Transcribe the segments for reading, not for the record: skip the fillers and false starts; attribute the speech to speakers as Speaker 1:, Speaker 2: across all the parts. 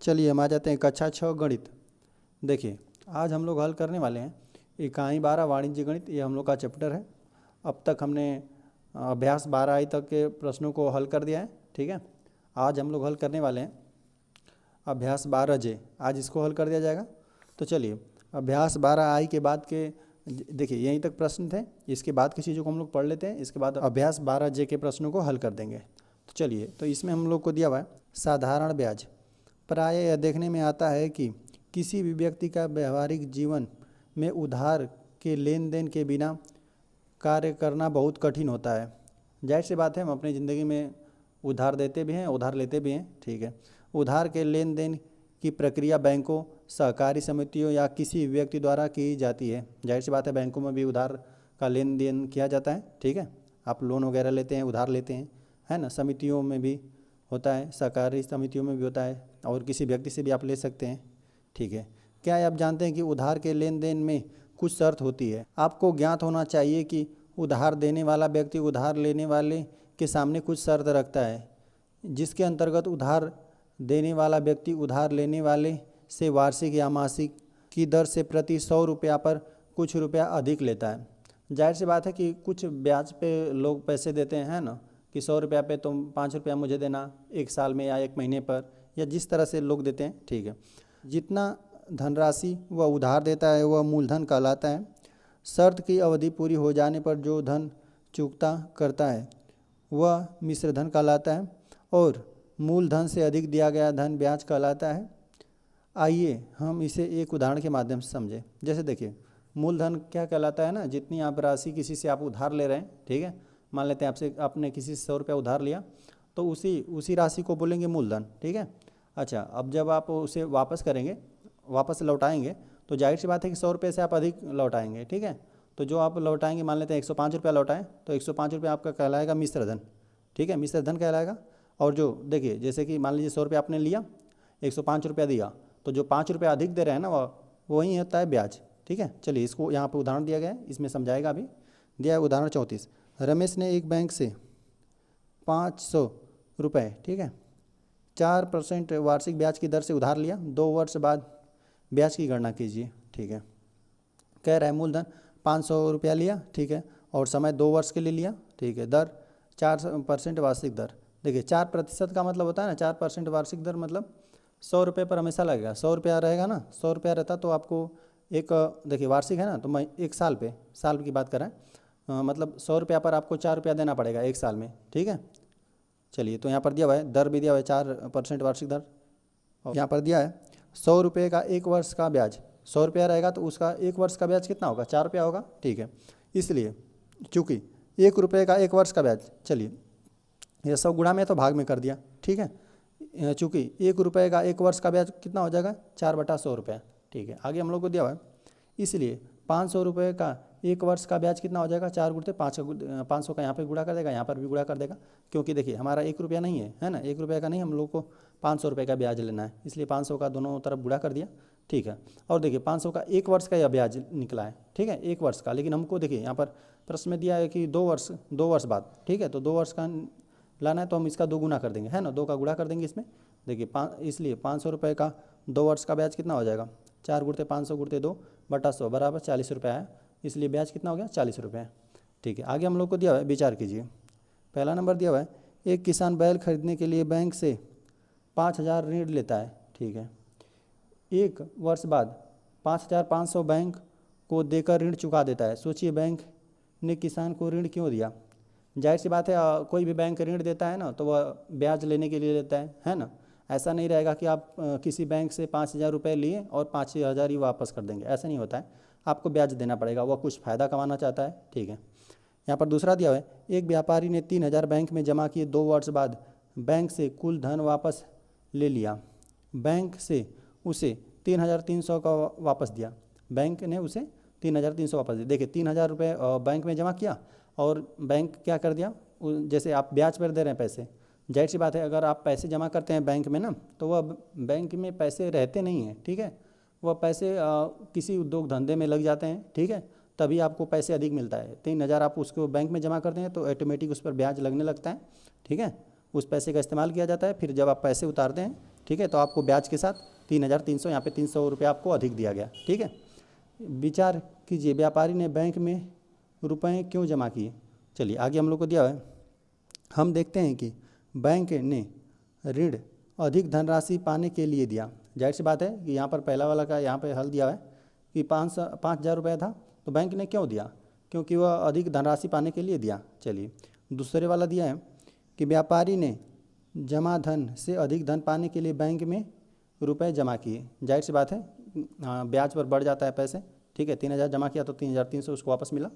Speaker 1: चलिए हम आ जाते हैं कक्षा 6 गणित। देखिए आज हम लोग हल करने वाले हैं इकाई 12 वाणिज्य गणित। ये हम लोग का चैप्टर है। अब तक हमने अभ्यास 12 तक के प्रश्नों को हल कर दिया है। ठीक है, आज हम लोग हल करने वाले हैं अभ्यास 12 आज इसको हल कर दिया जाएगा। तो चलिए अभ्यास 12 के बाद के देखिए यहीं तक प्रश्न थे, इसके बाद की चीज़ों को हम लोग पढ़ लेते हैं, इसके बाद अभ्यास 12 के प्रश्नों को हल कर देंगे। तो चलिए, तो इसमें हम लोग को दिया हुआ है साधारण ब्याज। प्रायः यह देखने में आता है कि किसी भी व्यक्ति का व्यवहारिक जीवन में उधार के लेन देन के बिना कार्य करना बहुत कठिन होता है। जाहिर सी बात है, हम अपनी ज़िंदगी में उधार देते भी हैं, उधार लेते भी हैं। ठीक है, उधार के लेन देन की प्रक्रिया बैंकों, सहकारी समितियों या किसी व्यक्ति द्वारा की जाती है। जाहिर सी बात है, बैंकों में भी उधार का लेन देन किया जाता है। ठीक है, आप लोन वगैरह लेते हैं, उधार लेते हैं, है ना। समितियों में भी होता है, सहकारी समितियों में भी होता है, और किसी व्यक्ति से भी आप ले सकते हैं। ठीक है, क्या आप जानते हैं कि उधार के लेन देन में कुछ शर्त होती है। आपको ज्ञात होना चाहिए कि उधार देने वाला व्यक्ति उधार लेने वाले के सामने कुछ शर्त रखता है, जिसके अंतर्गत उधार देने वाला व्यक्ति उधार लेने वाले से वार्षिक या मासिक की दर से प्रति 100 रुपया पर कुछ रुपया अधिक लेता है। जाहिर सी बात है कि कुछ ब्याज पे लोग पैसे देते हैं, है ना, कि 100 रुपया पे तुम 5 रुपया मुझे देना 1 साल में या 1 महीने पर, या जिस तरह से लोग देते हैं। ठीक है, जितना धनराशि वह उधार देता है वह मूलधन कहलाता है। शर्त की अवधि पूरी हो जाने पर जो धन चुकता करता है वह मिश्रधन कहलाता है, और मूलधन से अधिक दिया गया धन ब्याज कहलाता है। आइए हम इसे एक उदाहरण के माध्यम से समझें। जैसे देखिए, मूलधन क्या कहलाता है ना, जितनी आप राशि किसी से आप उधार ले रहे हैं। ठीक है, मान लेते हैं आपसे आपने किसी से 100 रुपया उधार लिया, तो उसी राशि को बोलेंगे मूलधन। ठीक है, अच्छा, अब जब आप उसे वापस करेंगे, वापस लौटाएंगे, तो जाहिर सी बात है कि 100 रुपये से आप अधिक लौटाएंगे। ठीक है, तो जो आप लौटाएंगे, मान लेते हैं 105 रुपया लौटाएं, तो 105 रुपया आपका कहलाएगा मिश्रधन। ठीक है, मिश्रधन कहलाएगा। और जो देखिए, जैसे कि मान लीजिए 100 रुपया आपने लिया, 105 रुपया दिया, तो जो 5 रुपया अधिक दे रहे हैं ना, वही होता है ब्याज। ठीक है, चलिए इसको यहाँ पर उदाहरण दिया गया है, इसमें समझाएगा। अभी दिया है उदाहरण 34। रमेश ने एक बैंक से 500 रुपये, ठीक है, 4% वार्षिक ब्याज की दर से उधार लिया। 2 वर्ष बाद ब्याज की गणना कीजिए। ठीक है, कह रहा है मूलधन 500 रुपया लिया, ठीक है, और समय 2 वर्ष के लिए लिया। ठीक है, दर 4% वार्षिक दर। देखिए 4% का मतलब होता है ना, 4% वार्षिक दर मतलब 100 रुपये पर हमेशा लगेगा। 100 रुपया रहेगा ना, 100 रुपया रहता तो आपको एक, देखिए वार्षिक है ना, तो मैं 1 साल पे, साल की बात कर रहा है, मतलब 100 रुपया पर आपको 4 रुपया देना पड़ेगा 1 साल में। ठीक है, चलिए, तो यहाँ पर दिया हुआ है, दर भी दिया हुआ है 4% वार्षिक दर। और यहाँ पर दिया है 100 रुपये का 1 वर्ष का ब्याज। 100 रुपया रहेगा तो उसका 1 वर्ष का ब्याज कितना होगा, 4 रुपया होगा। ठीक है, इसलिए चूँकि 1 रुपये का 1 वर्ष का ब्याज, चलिए ये 100 गुणा में तो भाग में कर दिया। ठीक है, चूँकि 1 रुपये का 1 वर्ष का ब्याज कितना हो जाएगा, 4/100 रुपया। ठीक है, आगे हम लोग को दिया हुआ है, इसलिए 500 रुपये का 1 वर्ष का ब्याज कितना हो जाएगा, 4 गुणते 5, 500 का यहाँ पे गुणा कर देगा, यहाँ पर भी गुणा कर देगा, क्योंकि देखिए हमारा 1 रुपया नहीं है ना, 1 रुपये का नहीं, हम लोग को 500 रुपये का ब्याज लेना है, इसलिए 500 का दोनों तरफ गुणा कर दिया। ठीक है, और देखिए 500 का 1 वर्ष का यह ब्याज निकला है। ठीक है, 1 वर्ष का, लेकिन हमको देखिए यहाँ पर प्रश्न में दिया है कि 2 वर्ष बाद। ठीक है, तो 2 वर्ष का लाना है तो हम इसका 2 गुना कर देंगे, है ना, 2 का गुणा कर देंगे इसमें। देखिए इसलिए 500 रुपये का 2 वर्ष का ब्याज कितना हो जाएगा, 4 गुणते 500 गुणते 2/100 बराबर 40 रुपया है, इसलिए ब्याज कितना हो गया, 40 रुपये। ठीक है, आगे हम लोग को दिया हुआ है, विचार कीजिए। पहला नंबर दिया हुआ है, एक किसान बैल खरीदने के लिए बैंक से 5,000 ऋण लेता है। ठीक है, 1 वर्ष बाद 5,500 बैंक को देकर ऋण चुका देता है। सोचिए बैंक ने किसान को ऋण क्यों दिया। जाहिर सी बात है, कोई भी बैंक ऋण देता है ना, तो वह ब्याज लेने के लिए लेता है ना। ऐसा नहीं रहेगा कि आप किसी बैंक से 5,000 रुपये लिए और 5,000 ही वापस कर देंगे, ऐसा नहीं होता है, आपको ब्याज देना पड़ेगा, वह कुछ फ़ायदा कमाना चाहता है। ठीक है, यहाँ पर दूसरा दिया हुआ है, एक व्यापारी ने 3,000 बैंक में जमा किए, 2 वर्ष बाद बैंक से कुल धन वापस ले लिया। बैंक से उसे 3,300 का वापस दिया, बैंक ने उसे 3,300 वापस दिया। देखिए 3,000 रुपये बैंक में जमा किया, और बैंक क्या कर दिया, जैसे आप ब्याज पर दे रहे हैं पैसे, जाहिर सी बात है अगर आप पैसे जमा करते हैं बैंक में ना, तो वह बैंक में पैसे रहते नहीं हैं। ठीक है, वह पैसे किसी उद्योग धंधे में लग जाते हैं। ठीक है, तभी आपको पैसे अधिक मिलता है। 3,000 आप उसको बैंक में जमा करते हैं तो ऑटोमेटिक उस पर ब्याज लगने लगता है। ठीक है, उस पैसे का इस्तेमाल किया जाता है, फिर जब आप पैसे उतारते हैं ठीक है। तो आपको ब्याज के साथ 3,300 यहाँ पे 300 रुपये आपको अधिक दिया गया, ठीक है। विचार कीजिए व्यापारी ने बैंक में रुपए क्यों जमा किए। चलिए आगे हम लोग को दिया है, हम देखते हैं कि बैंक ने ऋण अधिक धनराशि पाने के लिए दिया। जाहिर सी बात है कि यहाँ पर पहला वाला का यहाँ पे हल दिया है कि 5,000 रुपये था, तो बैंक ने क्यों दिया, क्योंकि वह अधिक धनराशि पाने के लिए दिया। चलिए दूसरे वाला दिया है कि व्यापारी ने जमा धन से अधिक धन पाने के लिए बैंक में रुपए जमा किए। जाहिर सी बात है ब्याज पर बढ़ जाता है पैसे, ठीक है। 3,000 जमा किया तो 3,300 उसको वापस मिला।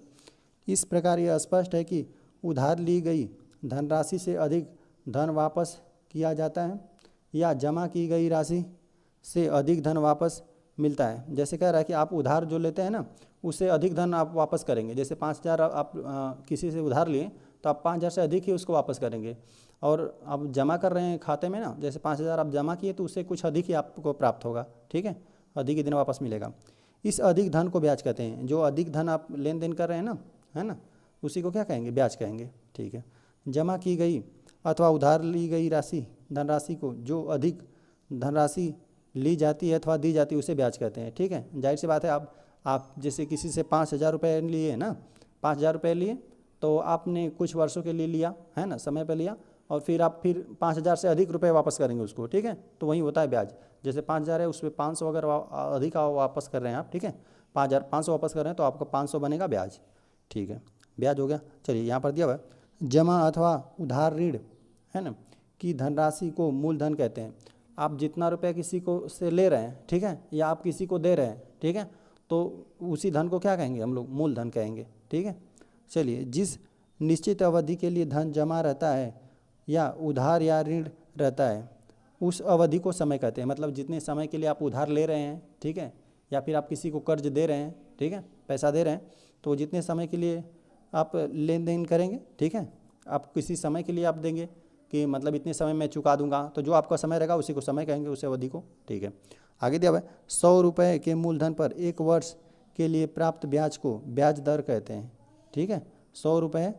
Speaker 1: इस प्रकार यह स्पष्ट है कि उधार ली गई धनराशि से अधिक धन वापस किया जाता है या जमा की गई राशि से अधिक धन वापस मिलता है। जैसे कह रहा है कि आप उधार जो लेते हैं ना, उससे अधिक धन आप वापस करेंगे। जैसे 5,000 आप किसी से उधार लिए तो आप 5,000 से अधिक ही उसको वापस करेंगे, और आप जमा कर रहे हैं खाते में ना, जैसे 5,000 आप जमा किए तो उससे कुछ अधिक ही आपको प्राप्त होगा, ठीक है, अधिक ही दिन वापस मिलेगा। इस अधिक धन को ब्याज कहते हैं। जो अधिक धन आप लेन देन कर रहे हैं ना, है ना, उसी को क्या कहेंगे, ब्याज कहेंगे, ठीक है। जमा की गई अथवा उधार ली गई राशि धनराशि को जो अधिक धनराशि ली जाती है अथवा दी जाती है उसे ब्याज कहते हैं, ठीक है। जाहिर सी बात है आप जैसे किसी से 5,000 रुपये लिए ना, 5,000 रुपये लिए तो आपने कुछ वर्षों के लिए लिया है ना, समय पर लिया, और फिर आप 5,000 से अधिक रुपए वापस करेंगे उसको, ठीक है। तो वही होता है ब्याज। जैसे 5,000 है उसमें 500 अगर अधिक वापस कर रहे हैं आप, ठीक है, 5,500 वापस कर रहे हैं तो आपका 500 बनेगा ब्याज, ठीक है, ब्याज हो गया। चलिए यहाँ पर दिया हुआ है जमा अथवा उधार ऋण है ना की धनराशि को मूलधन कहते हैं। आप जितना रुपया किसी को से ले रहे हैं, ठीक है, या आप किसी को दे रहे हैं, ठीक है, तो उसी धन को क्या कहेंगे हम लोग, मूलधन कहेंगे, ठीक है। चलिए जिस निश्चित अवधि के लिए धन जमा रहता है या उधार या ऋण रहता है उस अवधि को समय कहते हैं। मतलब जितने समय के लिए आप उधार ले रहे हैं, ठीक है, या फिर आप किसी को कर्ज दे रहे हैं, ठीक है, पैसा दे रहे हैं, तो जितने समय के लिए आप लेन देन करेंगे, ठीक है, आप किसी समय के लिए आप देंगे कि मतलब इतने समय में चुका दूंगा, तो जो आपका समय रहेगा उसी को समय कहेंगे, उस अवधि को, ठीक है। आगे दिया हुआ है 100 रुपये के मूलधन पर 1 वर्ष के लिए प्राप्त ब्याज को ब्याज दर कहते हैं, ठीक है। 100 रुपये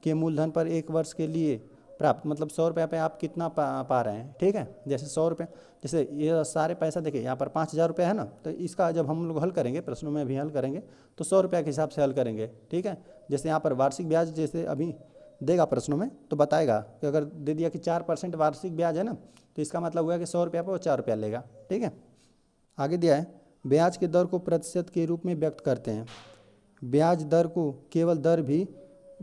Speaker 1: के मूलधन पर 1 वर्ष के लिए प्राप्त, मतलब 100 रुपये पे आप कितना पा रहे हैं, ठीक है। जैसे 100 रुपये, जैसे ये सारे पैसा देखिए यहाँ पर 5,000 रुपये है ना, तो इसका जब हम लोग हल करेंगे, प्रश्नों में भी हल करेंगे तो 100 रुपये के हिसाब से हल करेंगे, ठीक है। जैसे यहाँ पर वार्षिक ब्याज जैसे अभी देगा प्रश्नों में तो बताएगा कि अगर दे दिया कि 4% वार्षिक ब्याज है ना, तो इसका मतलब हुआ कि 100 रुपये पर वो 4 रुपया लेगा, ठीक है। आगे दिया है ब्याज के दर को प्रतिशत के रूप में व्यक्त करते हैं। ब्याज दर को केवल दर भी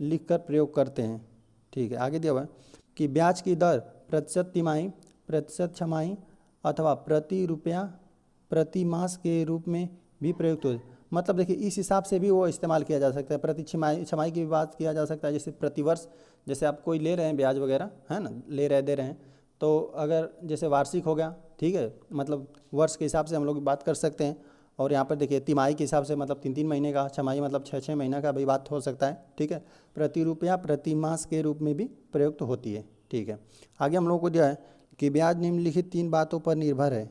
Speaker 1: लिखकर प्रयोग करते हैं, ठीक है। आगे दिया हुआ है कि ब्याज की दर प्रतिशत तिमाही, प्रतिशत छमाही अथवा प्रति रुपया प्रति मास के रूप में भी प्रयुक्त हो। मतलब देखिए इस हिसाब से भी वो इस्तेमाल किया जा सकता है। प्रति छमाही की भी बात किया जा सकता है, जैसे प्रति वर्ष, जैसे आप कोई ले रहे हैं ब्याज वगैरह है ना, ले रहे दे रहे हैं, तो अगर जैसे वार्षिक हो गया, ठीक है, मतलब वर्ष के हिसाब से हम लोग बात कर सकते हैं। और यहाँ पर देखिए तिमाही के हिसाब से मतलब 3-3 महीने का, छमाही मतलब 6-6 महीना का भी बात हो सकता है, ठीक है। प्रति रुपया प्रति मास के रूप में भी प्रयुक्त होती है, ठीक है। आगे हम लोगों को दिया है कि ब्याज निम्नलिखित 3 बातों पर निर्भर है।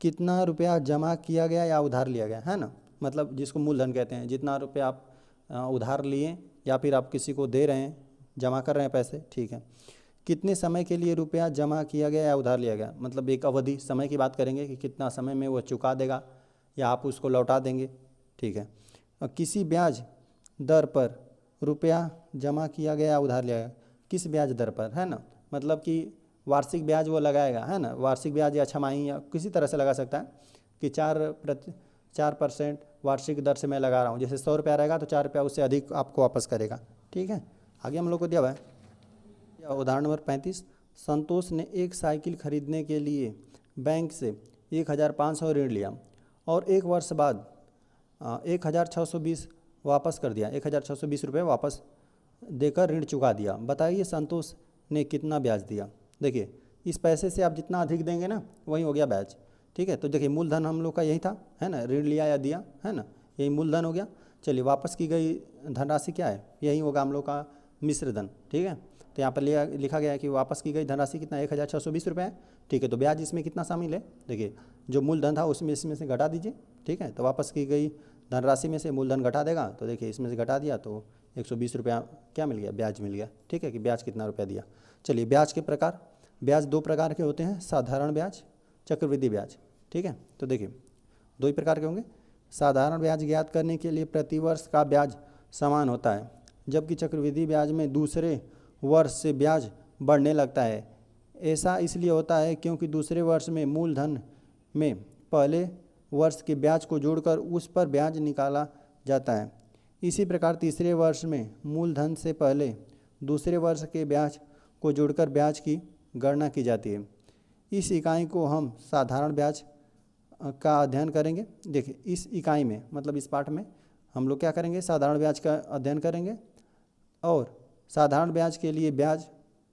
Speaker 1: कितना रुपया जमा किया गया या उधार लिया गया, है ना, मतलब जिसको मूलधन कहते हैं। जितना रुपया आप उधार लिए या फिर आप किसी को दे रहे हैं, जमा कर रहे हैं पैसे, ठीक है। कितने समय के लिए रुपया जमा किया गया या उधार लिया गया, मतलब एक अवधि समय की बात करेंगे कि कितना समय में वो चुका देगा या आप उसको लौटा देंगे, ठीक है। और किसी ब्याज दर पर रुपया जमा किया गया या उधार लिया गया, किस ब्याज दर पर, है ना, मतलब कि वार्षिक ब्याज वो लगाएगा, है ना, वार्षिक ब्याज या छमाही या किसी तरह से लगा सकता है कि 4% वार्षिक दर से मैं लगा रहा हूँ। जैसे 100 रुपया रहेगा तो 4 रुपया उससे अधिक आपको वापस करेगा, ठीक है। आगे हम लोग को दिया हुआ है उदाहरण नंबर 35। संतोष ने एक साइकिल खरीदने के लिए बैंक से 1,500 ऋण लिया और 1 वर्ष बाद 1,620 वापस कर दिया, 1,620 रुपये वापस देकर ऋण चुका दिया। बताइए संतोष ने कितना ब्याज दिया। देखिए इस पैसे से आप जितना अधिक देंगे ना वही हो गया ब्याज, ठीक है। तो देखिए मूलधन हम लोग का यही था, है ना, ऋण लिया या दिया, है ना, यही मूलधन हो गया। चलिए वापस की गई धनराशि क्या है, यही होगा हम लोग का मिश्र धन, ठीक है। तो यहाँ पर लिखा गया है कि वापस की गई धनराशि कितना, 1,620 रुपये है, ठीक है। तो ब्याज इसमें कितना शामिल है, देखिए जो मूलधन था उसमें इसमें से घटा दीजिए, ठीक है। तो वापस की गई धनराशि में से मूलधन घटा देगा, तो देखिए इसमें से घटा दिया तो 120 रुपया क्या मिल गया, ब्याज मिल गया, ठीक है, कि ब्याज कितना रुपया दिया। चलिए ब्याज के प्रकार, ब्याज 2 प्रकार के होते हैं, साधारण ब्याज चक्रवृद्धि ब्याज। ठीक है, तो देखिए दो ही प्रकार के होंगे। साधारण ब्याज ज्ञात करने के लिए प्रतिवर्ष का ब्याज समान होता है, जबकि चक्रवृद्धि ब्याज में दूसरे वर्ष से ब्याज बढ़ने लगता है। ऐसा इसलिए होता है क्योंकि दूसरे वर्ष में मूलधन में पहले वर्ष के ब्याज को जोड़कर उस पर ब्याज निकाला जाता है। इसी प्रकार तीसरे वर्ष में मूलधन से पहले दूसरे वर्ष के ब्याज को जोड़कर ब्याज की गणना की जाती है। इस इकाई को हम साधारण ब्याज का अध्ययन करेंगे। देखिए इस इकाई में मतलब इस पाठ में हम लोग क्या करेंगे, साधारण ब्याज का अध्ययन करेंगे और साधारण ब्याज के लिए ब्याज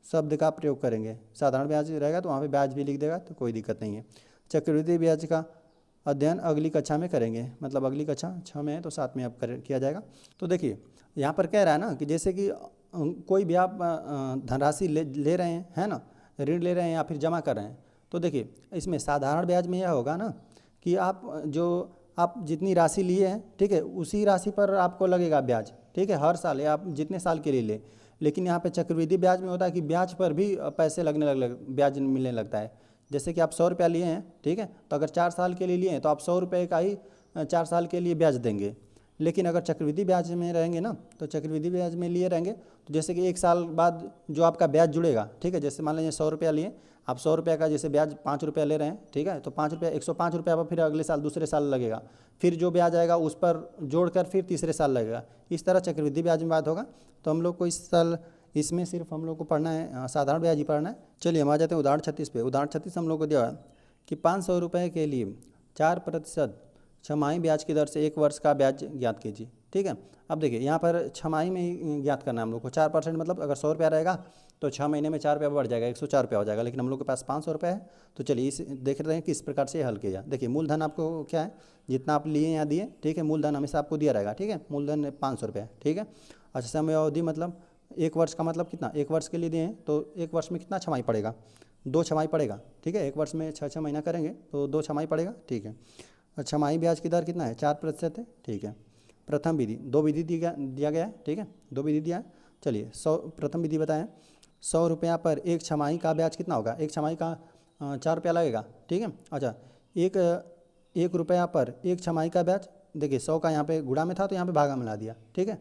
Speaker 1: शब्द का प्रयोग करेंगे। साधारण ब्याज रहेगा तो वहाँ पे ब्याज भी लिख देगा तो कोई दिक्कत नहीं है। चक्रवृद्धि ब्याज का अध्ययन अगली कक्षा में करेंगे, मतलब अगली कक्षा 6 में है तो 7 में अब किया जाएगा। तो देखिए यहाँ पर कह रहा है ना कि जैसे कि कोई भी आप धनराशि ले रहे हैं, है ना, ऋण ले रहे हैं या फिर जमा कर रहे हैं, तो देखिए इसमें साधारण ब्याज में यह होगा ना कि आप जितनी राशि लिए हैं, ठीक है, उसी राशि पर आपको लगेगा ब्याज। ठीक है, हर साल या आप जितने साल के लिए ले। लेकिन यहाँ पे चक्रवृद्धि ब्याज में होता है कि ब्याज पर भी पैसे ब्याज मिलने लगता है। जैसे कि आप 100 रुपया लिए हैं, ठीक है, तो अगर 4 साल के लिए लिए हैं तो आप 100 रुपये का ही 4 साल के लिए ब्याज देंगे। लेकिन अगर चक्रवृद्धि ब्याज में रहेंगे ना, तो चक्रवृद्धि ब्याज में लिए रहेंगे तो जैसे कि 1 साल बाद जो आपका ब्याज जुड़ेगा, ठीक है, जैसे मान लीजिए 100 रुपया लिए, आप 100 रुपये का जैसे ब्याज 5 रुपया ले रहे हैं, ठीक है, तो 5 रुपया 105 रुपया पर फिर अगले साल दूसरे साल लगेगा, फिर जो ब्याज आएगा उस पर जोड़कर फिर तीसरे साल लगेगा। इस तरह चक्रवृद्धि ब्याज में बात होगा। तो हम लोग को इस साल इसमें सिर्फ हम लोग को पढ़ना है साधारण ब्याज ही पढ़ना है। चलिए हम आ जाते हैं उदाहरण 36 पे। उदाहरण 36 हम लोग को दिया है कि 500 रुपये के लिए 4% छमाही ब्याज की दर से 1 वर्ष का ब्याज ज्ञात कीजिए। ठीक है, अब देखिए यहाँ पर छमाही में ही ज्ञात करना है हम लोग को। 4% मतलब अगर 100 रुपया रहेगा तो 6 महीने में 4 रुपया बढ़ जाएगा, 104 रुपया हो जाएगा। लेकिन हम लोग के पास 500 रुपया है, तो चलिए इस देख रहे हैं किस प्रकार से हल किया। देखिए मूलधन आपको क्या है, जितना आप लिए या दिए, ठीक है, मूलधन हमेशा आपको दिया रहेगा। ठीक है, मूलधन 500 रुपया, ठीक है। अच्छा, समय अवधि मतलब 1 वर्ष का मतलब कितना, 1 वर्ष के लिए दिए हैं तो 1 वर्ष में कितना छमाही पड़ेगा, 2 छमाही पड़ेगा। ठीक है, 1 वर्ष में 6 महीना करेंगे तो 2 छमाही पड़ेगा। ठीक है, छमाही ब्याज की दर कितना है, 4% है। ठीक है, प्रथम विधि 2 विधि दिया गया है। ठीक है, 2 विधि दिया है। चलिए प्रथम विधि बताएं, 100 रुपया पर 1 छमाही का ब्याज कितना होगा, 1 छमाही का 4 रुपया लगेगा। ठीक है, अच्छा 1 रुपया पर 1 छमाही का ब्याज, देखिए 100 का यहाँ पे गुणा में था तो यहाँ पे भागा मिला दिया। ठीक है,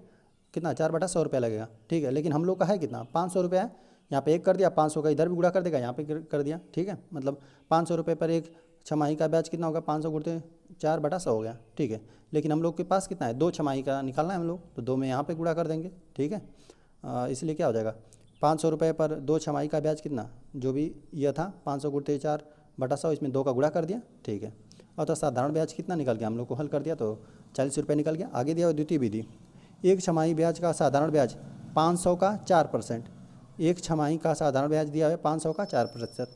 Speaker 1: कितना 4/100 रुपया लगेगा। ठीक है, लेकिन हम लोग का है कितना, 500 रुपया है, यहाँ पे 1 कर दिया, 500 का इधर भी गुणा कर देगा, यहाँ पे कर दिया। ठीक है, मतलब 500 रुपये पर 1 छमाही का ब्याज कितना होगा, 500 गुणते 4/100 हो गया। ठीक है, लेकिन हम लोग के पास कितना है, 2 छमाही का निकालना है हम लोग, तो 2 में यहाँ पे गुणा कर देंगे। ठीक है, इसलिए क्या हो जाएगा, 500 रुपये पर 2 छमाही का ब्याज कितना, जो भी यह था 500 गुणते 4/100, इसमें 2 का गुणा कर दिया। ठीक है, और तो साधारण ब्याज कितना निकल गया, हम लोग को हल कर दिया तो 40 रुपये निकल गया। आगे दिया द्वितीय विधि, 1 छमाही ब्याज का साधारण ब्याज 500 का 4%, 1 छमाही का साधारण ब्याज दिया है 500 का 4%।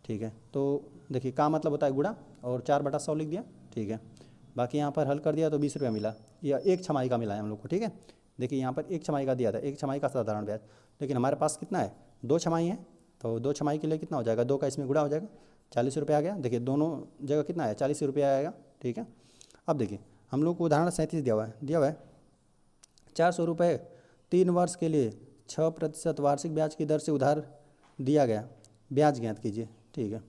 Speaker 1: ठीक है, तो देखिए का मतलब होता है गुणा, और 4/100 लिख दिया। ठीक है, बाकी यहाँ पर हल कर दिया तो 20 रुपया मिला, या 1 छमाही का मिला है हम लोग को। ठीक है, देखिए यहाँ पर 1 छमाही का दिया था, 1 छमाही का साधारण ब्याज, लेकिन हमारे पास कितना है, 2 छमाही है, तो 2 छमाही के लिए कितना हो जाएगा, 2 का इसमें गुणा हो जाएगा, 40 रुपया आ गया। देखिए दोनों जगह कितना है, 40 रुपया आएगा। ठीक है, अब देखिए हम लोग को उदाहरण 37 दिया हुआ है 400 रुपये 3 वर्ष के लिए 6% वार्षिक ब्याज की दर से उधार दिया गया, ब्याज ज्ञात कीजिए। ठीक है,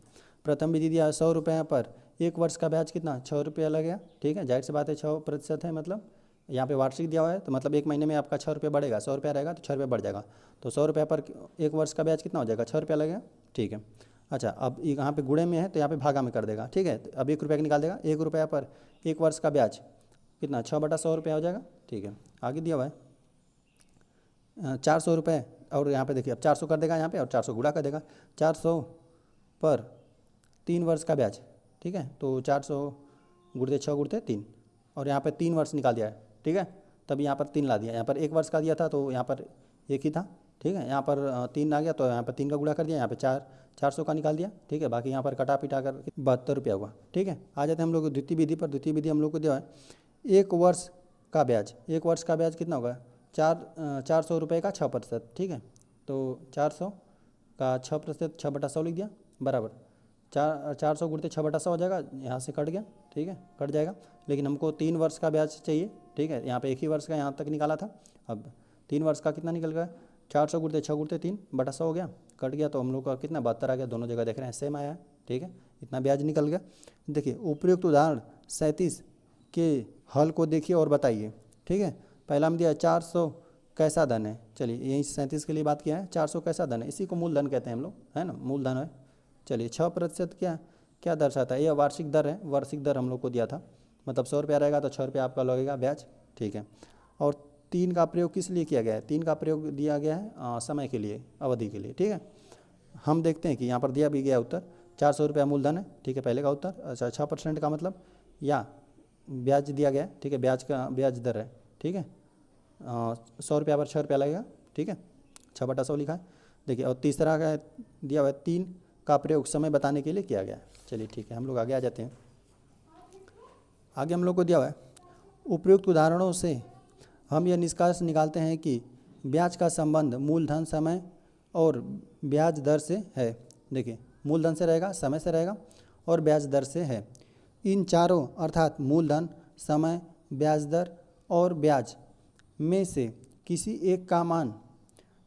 Speaker 1: प्रथम विधि दिया 100 रुपये पर 1 वर्ष का ब्याज कितना, 6 रुपया लगेगा। ठीक है, जाहिर सी बात है 6% है, मतलब यहाँ पे वार्षिक दिया हुआ है तो मतलब 1 महीने में आपका 6 रुपया बढ़ेगा, 100 रुपया रहेगा तो 6 रुपया बढ़ जाएगा, तो 100 रुपये पर 1 वर्ष का ब्याज कितना हो जाएगा, 6 रुपया लगेगा। ठीक है, अच्छा अब यहाँ पे गुणे में है तो यहाँ पे भागा में कर देगा। ठीक है, अब 1 रुपया निकाल देगा, 1 रुपया पर 1 वर्ष का ब्याज कितना, 6/100 रुपया हो जाएगा। ठीक है, आगे दिया हुआ है 400 रुपये, और यहाँ पे देखिए अब 400 कर देगा यहाँ पे, और 400 गुणा कर देगा, 400 पर 3 वर्ष का ब्याज। ठीक है, तो 400 गुणते 6 गुणते 3, और यहाँ पे 3 वर्ष निकाल दिया है। ठीक है, तभी यहाँ पर 3 ला दिया, यहाँ पर 1 वर्ष का दिया था तो यहाँ पर 1 ही था। ठीक है, यहाँ पर 3 आ गया तो यहाँ पर 3 का गुणा कर दिया, यहाँ पे 400 का निकाल दिया। ठीक है, बाकी यहाँ पर कटा पिटा कर 72 रुपया हुआ। ठीक है, आ जाते हैं हम लोग द्वितीय विधि पर। द्वितीय विधि हम लोग को दिया है 1 वर्ष का ब्याज, 1 वर्ष का ब्याज कितना होगा, 400 रुपये का 6%। ठीक है, तो 400 का 6%, 6/100 लिख दिया, बराबर 400 गुणते 6/100 हो जाएगा, यहाँ से कट गया। ठीक है, कट जाएगा, लेकिन हमको 3 वर्ष का ब्याज चाहिए। ठीक है, यहाँ पे 1 ही वर्ष का यहाँ तक निकाला था, अब 3 वर्ष का कितना निकल गया, 400 गुणते 6 गुणते 3/100 हो गया, कट गया, तो हम लोग का कितना 72 आ गया। दोनों जगह देख रहे हैं सेम आया है। ठीक है, इतना ब्याज निकल गया। देखिए उपयुक्त उदाहरण 37 के हल को देखिए और बताइए। ठीक है, पहला हम दिया 400 कैसा धन है। चलिए यही 37 के लिए बात किया है, 400 कैसा धन है, इसी को मूलधन कहते हैं हम लोग, है ना, मूलधन है। चलिए 6% क्या क्या दर्शाता है, यह वार्षिक दर है, वार्षिक दर हम लोग को दिया था, मतलब 100 रुपया रहेगा तो 6 रुपया आपका लगेगा ब्याज। ठीक है, और 3 का प्रयोग किस लिए किया गया है, 3 का प्रयोग दिया गया है समय के लिए, अवधि के लिए। ठीक है, हम देखते हैं कि यहाँ पर दिया भी गया उत्तर 400 रुपया मूलधन है। ठीक है, पहले का उत्तर। अच्छा 6% का मतलब या ब्याज दिया गया है। ठीक है, ब्याज का ब्याज दर है। ठीक है, 100 रुपया पर 6 रुपया लगेगा। ठीक है, 6/100 लिखा है। देखिए और तीसरा का दिया हुआ है 3 का प्रयोग समय बताने के लिए किया गया है। चलिए ठीक है, हम लोग आगे आ जाते हैं। आगे हम लोग को दिया हुआ है उपयुक्त उदाहरणों से हम यह निष्कर्ष निकालते हैं कि ब्याज का संबंध मूलधन समय और ब्याज दर से है। देखिए मूलधन से रहेगा, समय से रहेगा और ब्याज दर से है। इन चारों अर्थात मूलधन, समय, ब्याज दर और ब्याज में से किसी एक का मान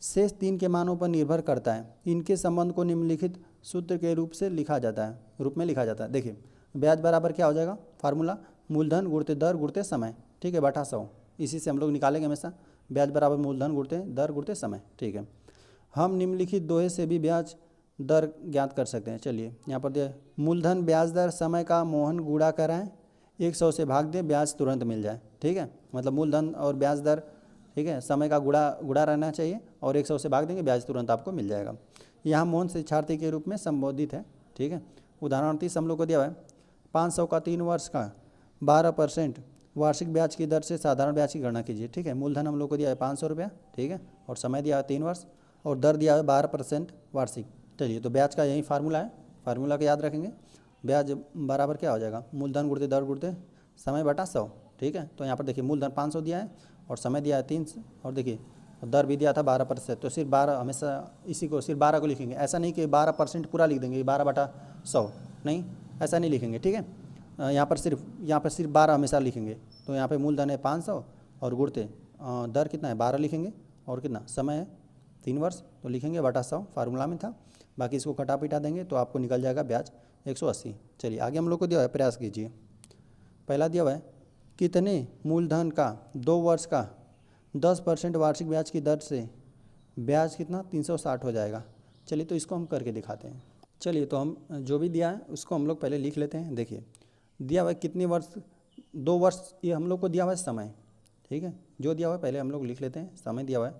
Speaker 1: शेष 3 के मानों पर निर्भर करता है। इनके संबंध को निम्नलिखित सूत्र के रूप में लिखा जाता है। देखिए ब्याज बराबर क्या हो जाएगा, फार्मूला मूलधन गुणित दर गुणित समय। ठीक है, बटा 100, इसी से हम लोग निकालेंगे हमेशा। ब्याज बराबर मूलधन गुणित दर गुणित समय। ठीक है, हम निम्नलिखित दोहे से भी ब्याज दर ज्ञात कर सकते हैं। चलिए यहाँ पर दिया मूलधन ब्याज दर समय का मोहन गुणा कराएं, 100 से भाग दें, ब्याज तुरंत मिल जाए। ठीक है, मतलब मूलधन और ब्याज दर, ठीक है, समय का गुणा रहना चाहिए और 100 से भाग देंगे, ब्याज तुरंत आपको मिल जाएगा। यहाँ मोहन शिक्षार्थी के रूप में संबोधित है। ठीक है, उदाहरण 30 हम लोग को दिया हुआ है 500 का 3 वर्ष का 12% वार्षिक ब्याज की दर से साधारण ब्याज की गणना कीजिए। ठीक है, मूलधन हम लोग को दिया है 500 रुपया। ठीक है, और समय दिया है 3 वर्ष और दर दिया है 12% वार्षिक। चलिए तो ब्याज का यही फार्मूला है, फार्मूला को याद रखेंगे। ब्याज बराबर क्या हो जाएगा, मूलधन गुणित दर गुणित समय बटा 100। ठीक है, तो यहाँ पर देखिए मूलधन 500 दिया है और समय दिया है 300 और देखिए दर भी दिया था 12%। तो सिर्फ 12 हमेशा इसी को सिर्फ 12 को लिखेंगे, ऐसा नहीं कि 12% पूरा लिख देंगे 12/100, नहीं ऐसा नहीं लिखेंगे। ठीक है, यहाँ पर सिर्फ 12 हमेशा लिखेंगे। तो यहाँ पे मूलधन है 500 और गुणते दर कितना है 12 लिखेंगे और कितना समय है 3 वर्ष, तो लिखेंगे बटा 100, फार्मूला में था। बाकी इसको कटा पिटा देंगे तो आपको निकल जाएगा ब्याज 180। चलिए आगे हम लोग को दिया है, प्रयास कीजिए। पहला दिया हुआ है कितने मूलधन का 2 वर्ष का 10% वार्षिक ब्याज की दर से ब्याज कितना 360 हो जाएगा। चलिए तो इसको हम करके दिखाते हैं। चलिए तो हम जो भी दिया है उसको हम लोग पहले लिख लेते हैं। देखिए दिया हुआ है कितने वर्ष, 2 वर्ष, ये हम लोग को दिया हुआ है समय। ठीक है, जो दिया हुआ है पहले हम लोग लिख लेते हैं। समय दिया हुआ है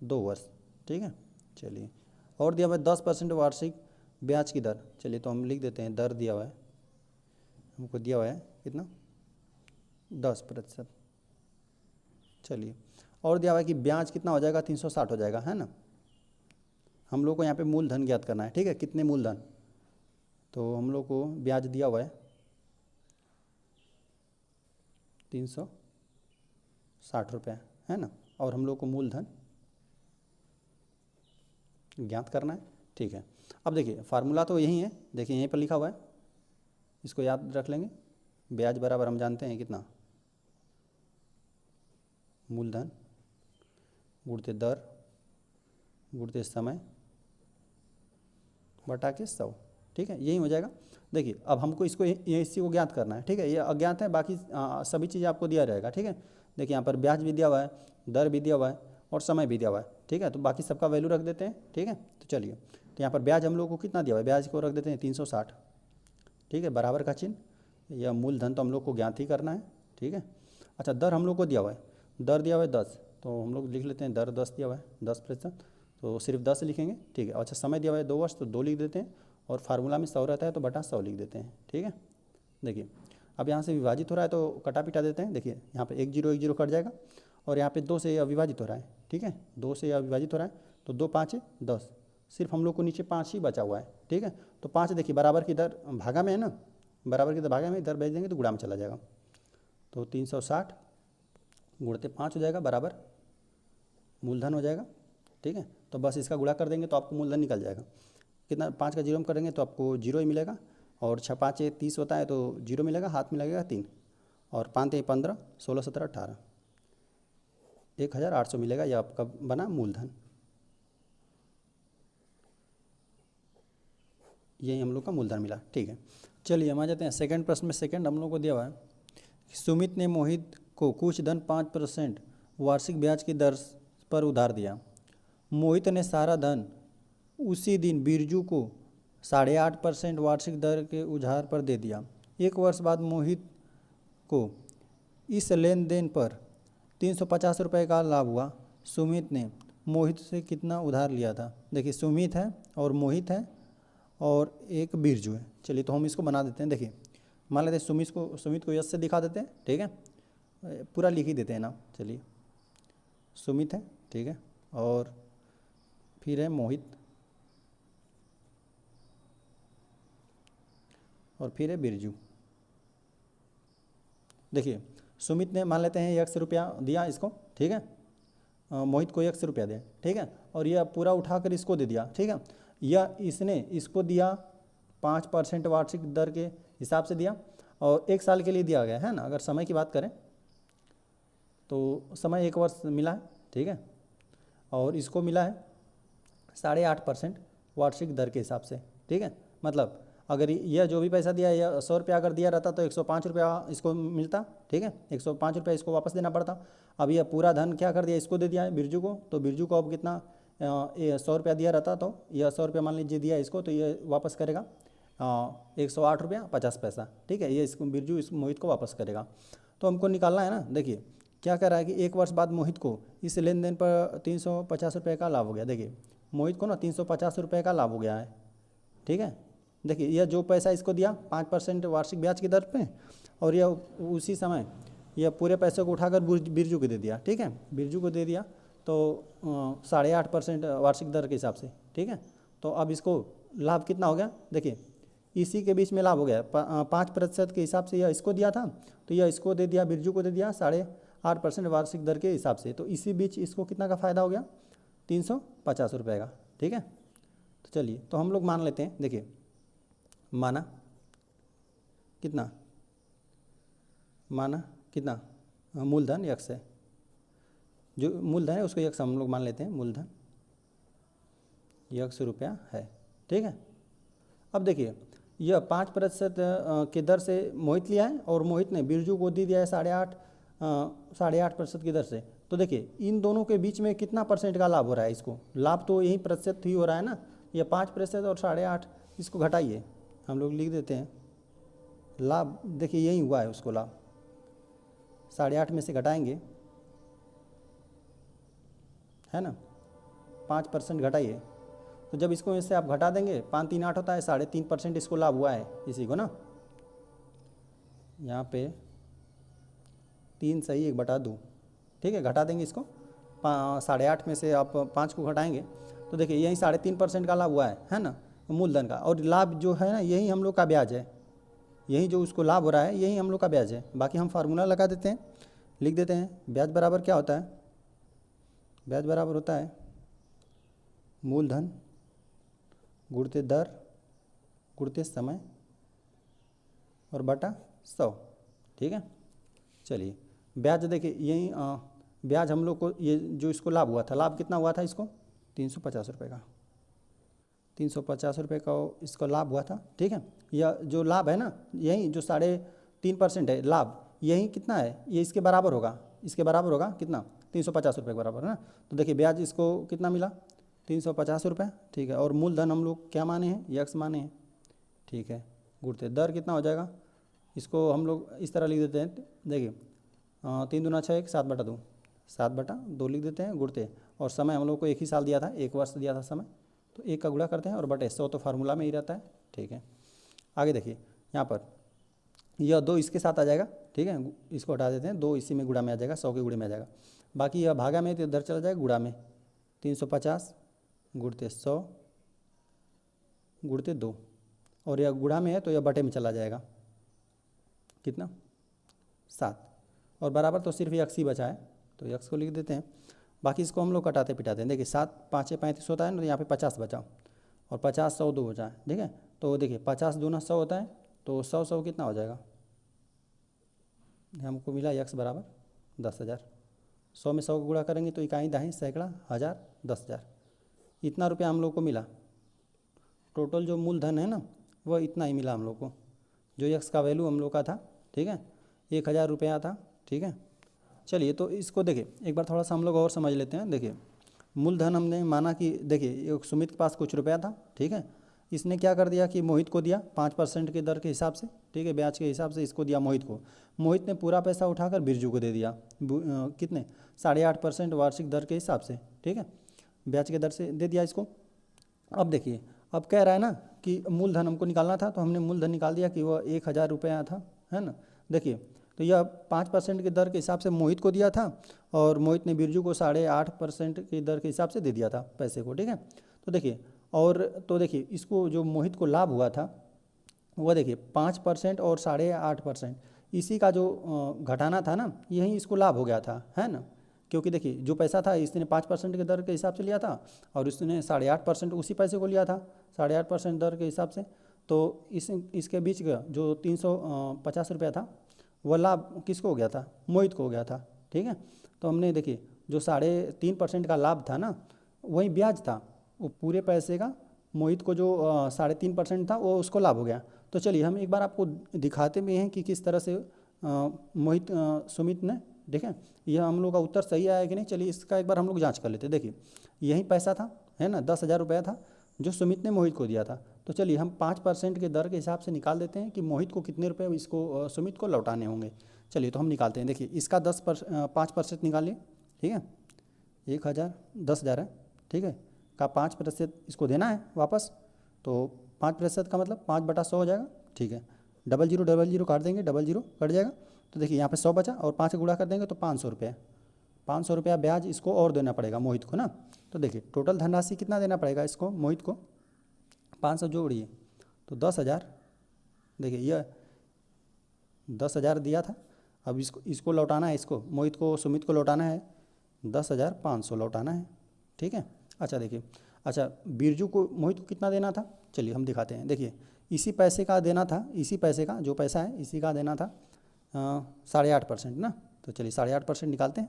Speaker 1: 2 वर्ष। ठीक है, चलिए और दिया हुआ है 10% वार्षिक ब्याज की दर। चलिए तो हम लिख देते हैं, दर दिया हुआ है हमको, दिया हुआ है कितना 10%। चलिए और दिया हुआ है कि ब्याज कितना हो जाएगा 360 हो जाएगा, है ना। हम लोग को यहाँ पे मूलधन ज्ञात करना है। ठीक है, कितने मूलधन, तो हम लोग को ब्याज दिया हुआ है 360 रुपये, है ना, और हम लोग को मूलधन ज्ञात करना है। ठीक है, अब देखिए फार्मूला तो यही है, देखिए यहीं पर लिखा हुआ है, इसको याद रख लेंगे। ब्याज बराबर हम जानते हैं कितना, मूलधन गुणित दर गुणित समय बटा के 100। ठीक है, यही हो जाएगा। देखिए अब हमको इसको इसी को ज्ञात करना है। ठीक है, ये अज्ञात है, बाकी सभी चीज़ें आपको दिया रहेगा। ठीक है, देखिए यहाँ पर ब्याज भी दिया हुआ है, दर भी दिया हुआ है और समय भी दिया हुआ है। ठीक है, तो बाकी सबका वैल्यू रख देते हैं। ठीक है, तो चलिए तो यहाँ पर ब्याज हम लोग को कितना दिया हुआ है, ब्याज को रख देते हैं 360। ठीक है, बराबर का चिन्ह, यह मूलधन तो हम लोग को ज्ञात ही करना है। ठीक है, अच्छा दर हम लोग को दिया हुआ है, दर दिया हुआ है 10, तो हम लोग लिख लेते हैं दर 10 दिया हुआ है 10%, तो सिर्फ 10 लिखेंगे। ठीक है, अच्छा समय दिया हुआ है 2 वर्ष, तो 2 लिख देते हैं और फार्मूला में 100 रहता है तो बटा 100 लिख देते हैं। ठीक है, देखिए अब यहाँ से विभाजित हो रहा है तो कटा पिटा देते हैं। देखिए यहाँ पे 1 0 1 0 कट जाएगा और यहाँ पे 2 से अविभाजित हो रहा है। ठीक है, 2 से अविभाजित हो रहा है तो 2 5 10, सिर्फ हम लोग को नीचे 5 ही बचा हुआ है। ठीक है, तो 5 देखिए बराबर की दर भागा में है ना, बराबर की दर भागा में इधर भेज देंगे तो गुणा में चला जाएगा, तो 360 गुणित 5 हो जाएगा, बराबर मूलधन हो जाएगा। ठीक है, तो बस इसका गुणा कर देंगे तो आपको मूलधन निकल जाएगा। कितना 5 का 0 में करेंगे तो आपको 0 ही मिलेगा, और 6 5 30 होता है तो 0 मिलेगा, हाथ में लगेगा 3, और 5 3 15 16 17 18 1800 मिलेगा। यह आपका बना मूलधन। यही हम लोग का मूलधन मिला। ठीक है, चलिए हम आ जाते हैं सेकंड प्रश्न में। सेकंड हम लोग को दिया हुआ है, सुमित ने मोहित को कुछ धन 5% वार्षिक ब्याज की दर पर उधार दिया। मोहित ने सारा धन उसी दिन बिरजू को 8.5% वार्षिक दर के उधार पर दे दिया। एक वर्ष बाद मोहित को इस लेन देन पर 350 रुपये का लाभ हुआ। सुमित ने मोहित से कितना उधार लिया था? देखिए सुमित है और मोहित है और एक बिरजू है। चलिए तो हम इसको बना देते हैं। देखिए मान लेते हैं सुमित को यस से दिखा देते हैं। ठीक है, पूरा लिख ही देते हैं ना। चलिए सुमित है, ठीक है, और फिर है मोहित और फिर है बिरजू। देखिए सुमित ने मान लेते हैं 1 रुपया दिया इसको, ठीक है, मोहित को 1 रुपया दे, ठीक है, और यह पूरा उठाकर इसको दे दिया। ठीक है, यह इसने इसको दिया 5% वार्षिक दर के हिसाब से दिया और 1 साल के लिए दिया गया है ना। अगर समय की बात करें तो समय 1 वर्ष मिला है, ठीक है, और इसको मिला है 8.5% वार्षिक दर के हिसाब से। ठीक है, मतलब अगर यह जो भी पैसा दिया, यह 100 रुपया अगर दिया रहता तो 105 रुपया इसको मिलता। ठीक है, 105 रुपया इसको वापस देना पड़ता। अब यह पूरा धन क्या कर दिया, इसको दे दिया है बिरजू को। तो बिरजू को अब कितना 100 रुपया दिया रहता तो यह 100 रुपया मान लीजिए दिया इसको, तो ये वापस करेगा 108 रुपया 50 पैसा। ठीक है, ये इसको बिरजू इस मोहित को वापस करेगा। तो हमको निकालना है ना। देखिए क्या कर रहा है कि 1 वर्ष बाद मोहित को इस लेन देन पर 350 रुपये का लाभ हो गया। देखिए मोहित को ना 350 रुपये का लाभ हो गया है। ठीक है, देखिए यह जो पैसा इसको दिया 5% वार्षिक ब्याज की दर पे, और यह उसी समय यह पूरे पैसे को उठाकर बिरजू को दे दिया। ठीक है, बिरजू को दे दिया तो 8.5% वार्षिक दर के हिसाब से। ठीक है, तो अब इसको लाभ कितना हो गया, देखिए इसी के बीच में लाभ हो गया 5% के हिसाब से। यह इसको दिया था तो यह इसको दे दिया, बिरजू को दे दिया 8.5% वार्षिक दर के हिसाब से। तो इसी बीच इसको कितना का फ़ायदा हो गया, 350 रुपये का। ठीक है, तो चलिए तो हम लोग मान लेते हैं। देखिए माना कितना, माना कितना मूलधन यक्स है, जो मूलधन है उसको यक्स हम लोग मान लेते हैं। मूलधन यक्स रुपया है। ठीक है, अब देखिए यह 5% के दर से मोहित लिया है और मोहित ने बिरजू को दे दिया है 8.5% की दर से। तो देखिए इन दोनों के बीच में कितना % का लाभ हो रहा है इसको? लाभ तो यही प्रतिशत ही हो रहा है ना। यह 5% और 8.5, इसको घटाइए, हम लोग लिख देते हैं लाभ। देखिए यही हुआ है उसको लाभ, 8.5 में से घटाएंगे है ना, 5% घटाइए। तो जब इसको इससे आप घटा देंगे 5 3 8 होता है, 3.5% इसको लाभ हुआ है इसी को ना। यहाँ पे 3 सही 1/2। ठीक है, घटा देंगे इसको 8.5 में से आप 5 को घटाएंगे तो देखिए यही 3.5% का लाभ हुआ है ना मूलधन का। और लाभ जो है ना यही हम लोग का ब्याज है, यही जो उसको लाभ हो रहा है यही हम लोग का ब्याज है। बाकी हम फार्मूला लगा देते हैं, लिख देते हैं। ब्याज बराबर क्या होता है, ब्याज बराबर होता है मूलधन गुणित दर गुणित समय और बटा 100। ठीक है, चलिए ब्याज देखिए यही ब्याज हम लोग को, ये जो इसको लाभ हुआ था, लाभ कितना हुआ था इसको 350 रुपये का, 350 रुपये का इसको लाभ हुआ था। ठीक है, यह जो लाभ है ना यही जो 3.5% है लाभ, यही कितना है, ये इसके बराबर होगा, इसके बराबर होगा कितना 350 रुपये के बराबर है ना। तो देखिए ब्याज इसको कितना मिला 350 रुपये। ठीक है, और मूलधन हम लोग क्या माने हैं, यक्स माने हैं। ठीक है, गुणित दर कितना हो जाएगा, इसको हम लोग इस तरह लिख देते हैं। देखिए 3 दूना 6 1 7/2, 7/2 लिख देते हैं गुणित, और समय हम लोग को 1 ही साल दिया था, 1 वर्ष दिया था समय, तो 1 का गुणा करते हैं और बटे 100 तो फार्मूला में ही रहता है। ठीक है, आगे देखिए यहाँ पर यह 2 इसके साथ आ जाएगा। ठीक है, इसको हटा देते हैं, 2 इसी में गुणा में आ जाएगा, 100 के गुणे में आ जाएगा। बाकी यह भागा में तो इधर चला जाएगा गुणा में, 350 गुणित 100 गुणित 2, और यह गुणा में है तो यह बटे में चला जाएगा, कितना 7, और बराबर तो सिर्फ यक्स ही बचा है तो यक्स को लिख देते हैं। बाकी इसको हम लोग कटाते पिटाते हैं। देखिए 7 5 35 होता है ना, तो यहाँ पे 50 बचा, और 50 100 2 बचा है। ठीक है, तो देखिए 50 दूना 100 होता है, तो 100 कितना हो जाएगा, हमको मिला यक्स बराबर 10,000। 100 में 100 को गुणा करेंगे तो इकाई दाहीं सैकड़ा हज़ार 10,000, इतना रुपया हम लोग को मिला। टोटल जो मूलधन है ना वह इतना ही मिला हम लोग को, जो एक्स का वैल्यू हम लोग का था, ठीक है, 1000 रुपया था, ठीक है। चलिए तो इसको देखिए एक बार थोड़ा सा हम लोग और समझ लेते हैं। देखिए मूलधन हमने माना कि देखिए एक सुमित के पास कुछ रुपया था, ठीक है, इसने क्या कर दिया कि मोहित को दिया 5% की दर के हिसाब से, ठीक है, ब्याज के हिसाब से इसको दिया मोहित को। मोहित ने पूरा पैसा उठाकर बिरजू को दे दिया, कितने 8.5% वार्षिक दर के हिसाब से, ठीक है, ब्याज के दर से दे दिया इसको। अब देखिए अब कह रहा है ना कि मूलधन हमको निकालना था, तो हमने मूलधन निकाल दिया कि वह 1000 रुपया था, है ना। देखिए तो यह 5% की दर के हिसाब से मोहित को दिया था और मोहित ने बिरजू को 8.5% की दर के हिसाब से दे दिया था पैसे को, ठीक है। तो देखिए और तो देखिए इसको जो मोहित को लाभ हुआ था वह देखिए 5% और 8.5%, इसी का जो घटाना था ना, यही इसको लाभ हो गया था, है ना। क्योंकि देखिए जो पैसा था इसने 5% के दर के हिसाब से लिया था और इसने 8.5% उसी पैसे को लिया था 8.5% दर के हिसाब से। तो इसके बीच का जो 350 रुपया था वह लाभ किसको हो गया था, मोहित को हो गया था, ठीक है। तो हमने देखिए जो 3.5% का लाभ था ना वही ब्याज था, वो पूरे पैसे का मोहित को जो 3.5% था वो उसको लाभ हो गया। तो चलिए हम एक बार आपको दिखाते भी हैं कि किस तरह से मोहित सुमित ने, देखें यह हम लोग का उत्तर सही आया कि नहीं। चलिए इसका एक बार हम लोग जांच कर लेते हैं। देखिए यही पैसा था, है ना, 10,000 रुपया था जो सुमित ने मोहित को दिया था। तो चलिए हम 5% के दर के हिसाब से निकाल देते हैं कि मोहित को कितने रुपये इसको सुमित को लौटाने होंगे। चलिए तो हम निकालते हैं। देखिए इसका 5% निकालिए, ठीक है, 1000 10,000 है, ठीक है, का 5% इसको देना है वापस। तो 5% का मतलब 5/100 हो जाएगा, ठीक है। 00 काट देंगे, 00 कट जाएगा। तो देखिए यहाँ पे 100 बचा और 5 गुणा कर देंगे तो 500 रुपये, 500 रुपया ब्याज इसको और देना पड़ेगा मोहित को ना। तो देखिए टोटल धनराशि कितना देना पड़ेगा इसको मोहित को, 500 जोड़िए तो 10,000। देखिए यह 10,000 दिया था, अब इसको लौटाना है, इसको मोहित को सुमित को लौटाना है 10,500 लौटाना है, ठीक है। अच्छा देखिए, अच्छा बिरजू को मोहित को कितना देना था, चलिए हम दिखाते हैं। देखिए इसी पैसे का देना था, इसी पैसे का जो पैसा है इसी का देना था 8.5% ना। तो चलिए 8.5% निकालते हैं,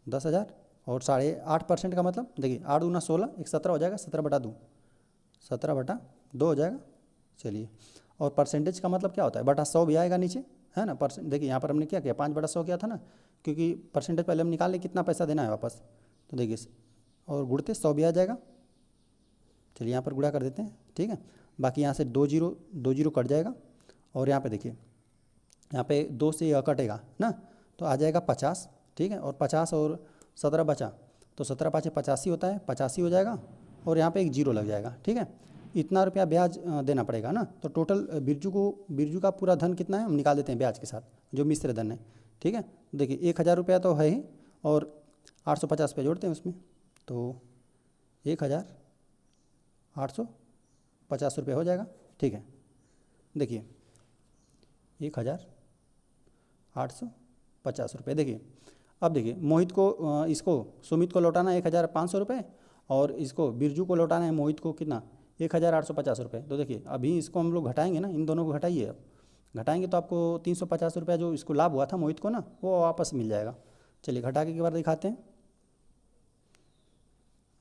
Speaker 1: 10,000 और 8.5% का मतलब देखिए 8 दूना 16, 17 हो जाएगा, 17/2, 17/2 हो जाएगा। चलिए और परसेंटेज का मतलब क्या होता है, बटा 100 भी आएगा नीचे, है ना। देखिए यहाँ पर हमने क्या किया 5/100 किया था ना, क्योंकि परसेंटेज पहले हम निकाल लें कितना पैसा देना है वापस। तो देखिए और गुणते 100 भी आ जाएगा। चलिए यहाँ पर गुणा कर देते हैं, ठीक है। बाकी यहाँ से 2 जीरो कट जाएगा और यहाँ पे देखिए यहाँ पे 2 से यह कटेगा ना, तो आ जाएगा 50, ठीक है। और 50 और 17 बचा तो 17 5 85 होता है, 85 हो जाएगा और यहाँ पे एक जीरो लग जाएगा, ठीक है। इतना रुपया ब्याज देना पड़ेगा ना। तो टोटल बिरजू का पूरा धन कितना है हम निकाल देते हैं ब्याज के साथ, जो मिश्र धन है, ठीक है। देखिए 1,000 रुपया तो है ही और 850 रुपये जोड़ते हैं उसमें, तो 1,850 रुपये हो जाएगा, ठीक है। देखिए 1,850 रुपये। देखिए अब देखिए मोहित को इसको सुमित को लौटाना है 1,500 रुपये और इसको बिरजू को लौटाना है मोहित को कितना 1,850 रुपये। तो देखिए अभी इसको हम लोग घटाएंगे ना, इन दोनों को घटाइए, अब घटाएंगे तो आपको 350 रुपया जो इसको लाभ हुआ था मोहित को ना वो वापस मिल जाएगा। चलिए घटा के एक बार दिखाते हैं।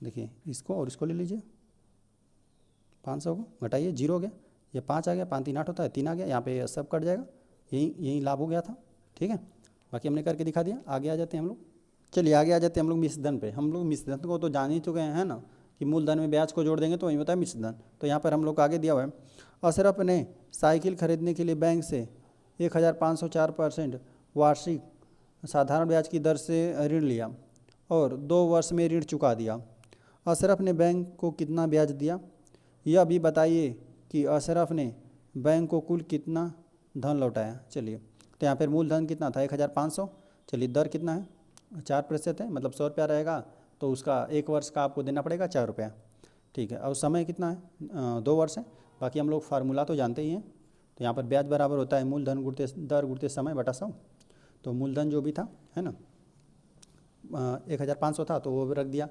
Speaker 1: देखिए इसको और इसको ले लीजिए, 500 को घटाइए, 0 हो गया, ये 5 आ गया, 5 3 8 होता है, 3 आ गया, यहाँ पे सब कट जाएगा, यही लाभ हो गया था, ठीक है। बाकी हमने करके दिखा दिया। आगे आ जाते हैं हम लोग। चलिए आगे आ जाते हैं हम लोग मिश्रधन पे। हम लोग मिश्रधन को तो जान ही चुके हैं ना कि मूलधन में ब्याज को जोड़ देंगे तो वही होता है मिश्रधन। तो यहाँ पर हम लोग आगे दिया हुआ है, अशरफ ने साइकिल खरीदने के लिए बैंक से 1,504% वार्षिक साधारण ब्याज की दर से ऋण लिया और 2 वर्ष में ऋण चुका दिया। अशरफ ने बैंक को कितना ब्याज दिया, यह भी बताइए कि अशरफ ने बैंक को कुल कितना धन लौटाया। चलिए तो यहाँ पर मूलधन कितना था 1,500, चलिए दर कितना है 4% है, मतलब 100 रुपया रहेगा, तो उसका 1 वर्ष का आपको देना पड़ेगा 4 रुपया, ठीक है। और समय कितना है 2 वर्ष है। बाकी हम लोग फार्मूला तो जानते ही हैं। तो यहाँ पर ब्याज बराबर होता है मूलधन गुणते दर गुणते समय बटा 100। तो मूलधन जो भी था, है ना, 1,500 था तो वो भी रख दिया,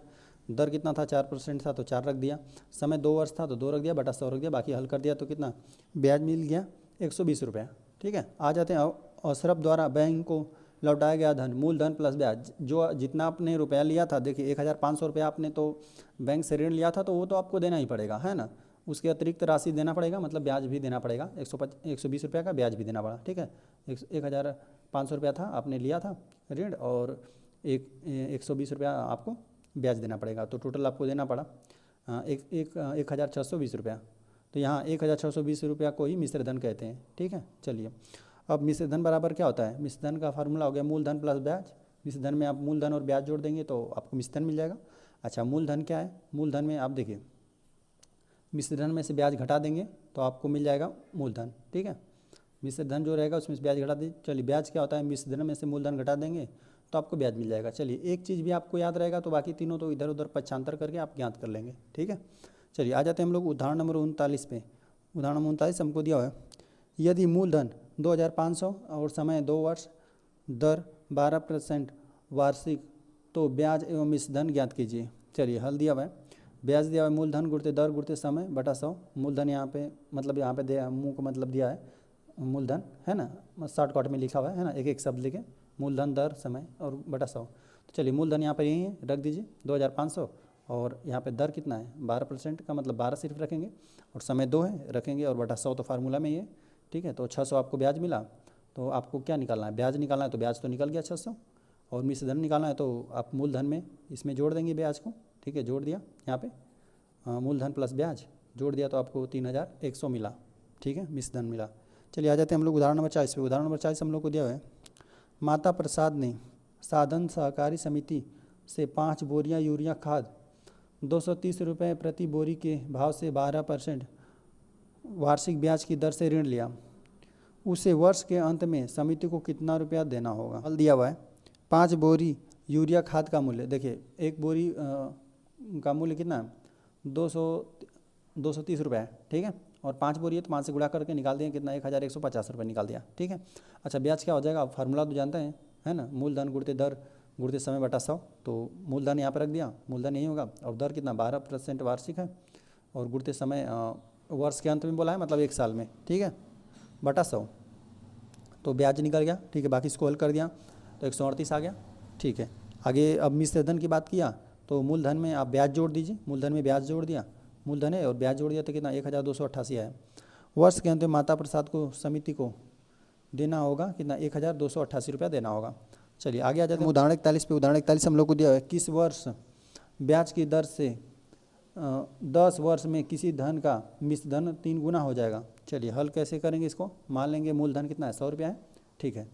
Speaker 1: दर कितना था 4% था तो 4 रख दिया, समय 2 वर्ष था तो 2 रख दिया, बटा 100 रख दिया, बाकी हल कर दिया तो कितना ब्याज मिल गया 120 रुपया, ठीक है। आ जाते हैं अशरफ द्वारा बैंक को लौटाया गया धन मूलधन प्लस ब्याज, जो जितना आपने रुपया लिया था, देखिए 1500 रुपया आपने तो बैंक से ऋण लिया था, तो वो तो आपको देना ही पड़ेगा, है ना। उसके अतिरिक्त राशि देना पड़ेगा, मतलब ब्याज भी देना पड़ेगा, 120 रुपया का ब्याज भी देना पड़ा, ठीक है। 1500 रुपया था आपने लिया था ऋण, और 120 रुपया आपको ब्याज देना पड़ेगा, तो टोटल आपको देना पड़ा 1620 रुपया। तो यहाँ 1620 रुपया को ही मिश्र धन कहते हैं, ठीक है। चलिए, अब मिश्र धन बराबर क्या होता है, मिश्र धन का फार्मूला हो गया मूलधन प्लस ब्याज। मिश्र धन में आप मूलधन और ब्याज जोड़ देंगे तो आपको मिश्र धन मिल जाएगा। अच्छा, मूलधन क्या है, मूलधन में आप देखिए मिश्र धन में से ब्याज घटा देंगे तो आपको मिल जाएगा मूलधन, ठीक है। मिश्र धन जो रहेगा उसमें से ब्याज घटा दीजिए। चलिए, ब्याज क्या होता है, मिश्र धन में से मूलधन घटा देंगे तो आपको ब्याज मिल जाएगा। चलिए, एक चीज़ भी आपको याद रहेगा तो बाकी तीनों तो इधर उधर पक्षांतर करके आप ज्ञात कर लेंगे, ठीक है। चलिए, आ जाते हैं हम लोग उदाहरण नंबर 39 पे। उदाहरण नंबर 39 हमको दिया हुआ है, यदि मूलधन 2500 और समय 2 वर्ष, दर 12% वार्षिक, तो ब्याज एवं मिश्र धन ज्ञात कीजिए। चलिए, हल दिया हुआ है, ब्याज दिया हुआ है मूलधन गुणित दर गुणित समय बटा 100। मूलधन यहाँ पे मतलब यहाँ पे दिया, मुँह को मतलब दिया है मूलधन, है ना, शॉर्टकट में लिखा हुआ है ना, एक एक शब्द लिखे, मूलधन दर समय और बटा 100। तो चलिए, मूलधन यहाँ पर यही है, रख दीजिए 2500, और यहाँ पे दर कितना है 12% का, मतलब 12 सिर्फ रखेंगे, और समय 2 है रखेंगे, और बटा 100 तो फार्मूला में ही है, ठीक है। तो 600 आपको ब्याज मिला, तो आपको क्या निकालना है, ब्याज निकालना है, तो ब्याज तो निकल गया 600, और मिश्र धन निकालना है तो आप मूलधन में इसमें जोड़ देंगे ब्याज को, ठीक है। जोड़ दिया यहाँ पे मूलधन प्लस ब्याज जोड़ दिया तो आपको 3100 मिला, ठीक है, मिश्र धन मिला। चलिए, आ जाते हैं हम लोग उदाहरण नंबर 40 पे। उदाहरण नंबर 40 हम लोग को दिया हुआ है, माता प्रसाद ने साधन सहकारी समिति से 5 बोरियां यूरिया खाद 230 रुपये प्रति बोरी के भाव से 12% वार्षिक ब्याज की दर से ऋण लिया। उसे वर्ष के अंत में समिति को कितना रुपया देना होगा। हल दिया हुआ है, 5 बोरी यूरिया खाद का मूल्य, देखिए एक बोरी का मूल्य कितना है 230 रुपये है, ठीक है, और 5 बोरी है तो 5 से गुणा करके निकाल दिए कितना 1150 रुपये निकाल दिया, ठीक है। अच्छा, ब्याज क्या हो जाएगा, आप फार्मूला तो जानते हैं, है ना, मूलधन गुणित दर गुणित समय बटा 100। तो मूलधन यहाँ पर रख दिया, मूलधन यही होगा, और दर कितना 12% वार्षिक है, और गुणित समय वर्ष के अंत में बोला है, मतलब 1 साल में, ठीक है, बटा 100। तो ब्याज निकल गया, ठीक है। बाकी इसको हल कर दिया तो 138 आ गया, ठीक है। आगे अब मिश्र धन की बात किया तो मूलधन में आप ब्याज जोड़ दीजिए, मूलधन में ब्याज जोड़ दिया, मूलधन है और ब्याज जोड़ दिया तो कितना 1288 आया। वर्ष के अंत में माता प्रसाद को समिति को देना होगा कितना 1288 रुपया देना होगा। चलिए, आगे आ जाते हैं उदाहरण 41 पे। उदाहरण 41 हम लोग को दिया है, किस वर्ष ब्याज की दर से 10 वर्ष में किसी धन का मिश्र धन 3 गुना हो जाएगा। चलिए, हल कैसे करेंगे इसको, मान लेंगे मूलधन कितना है 100 रुपया है, ठीक है,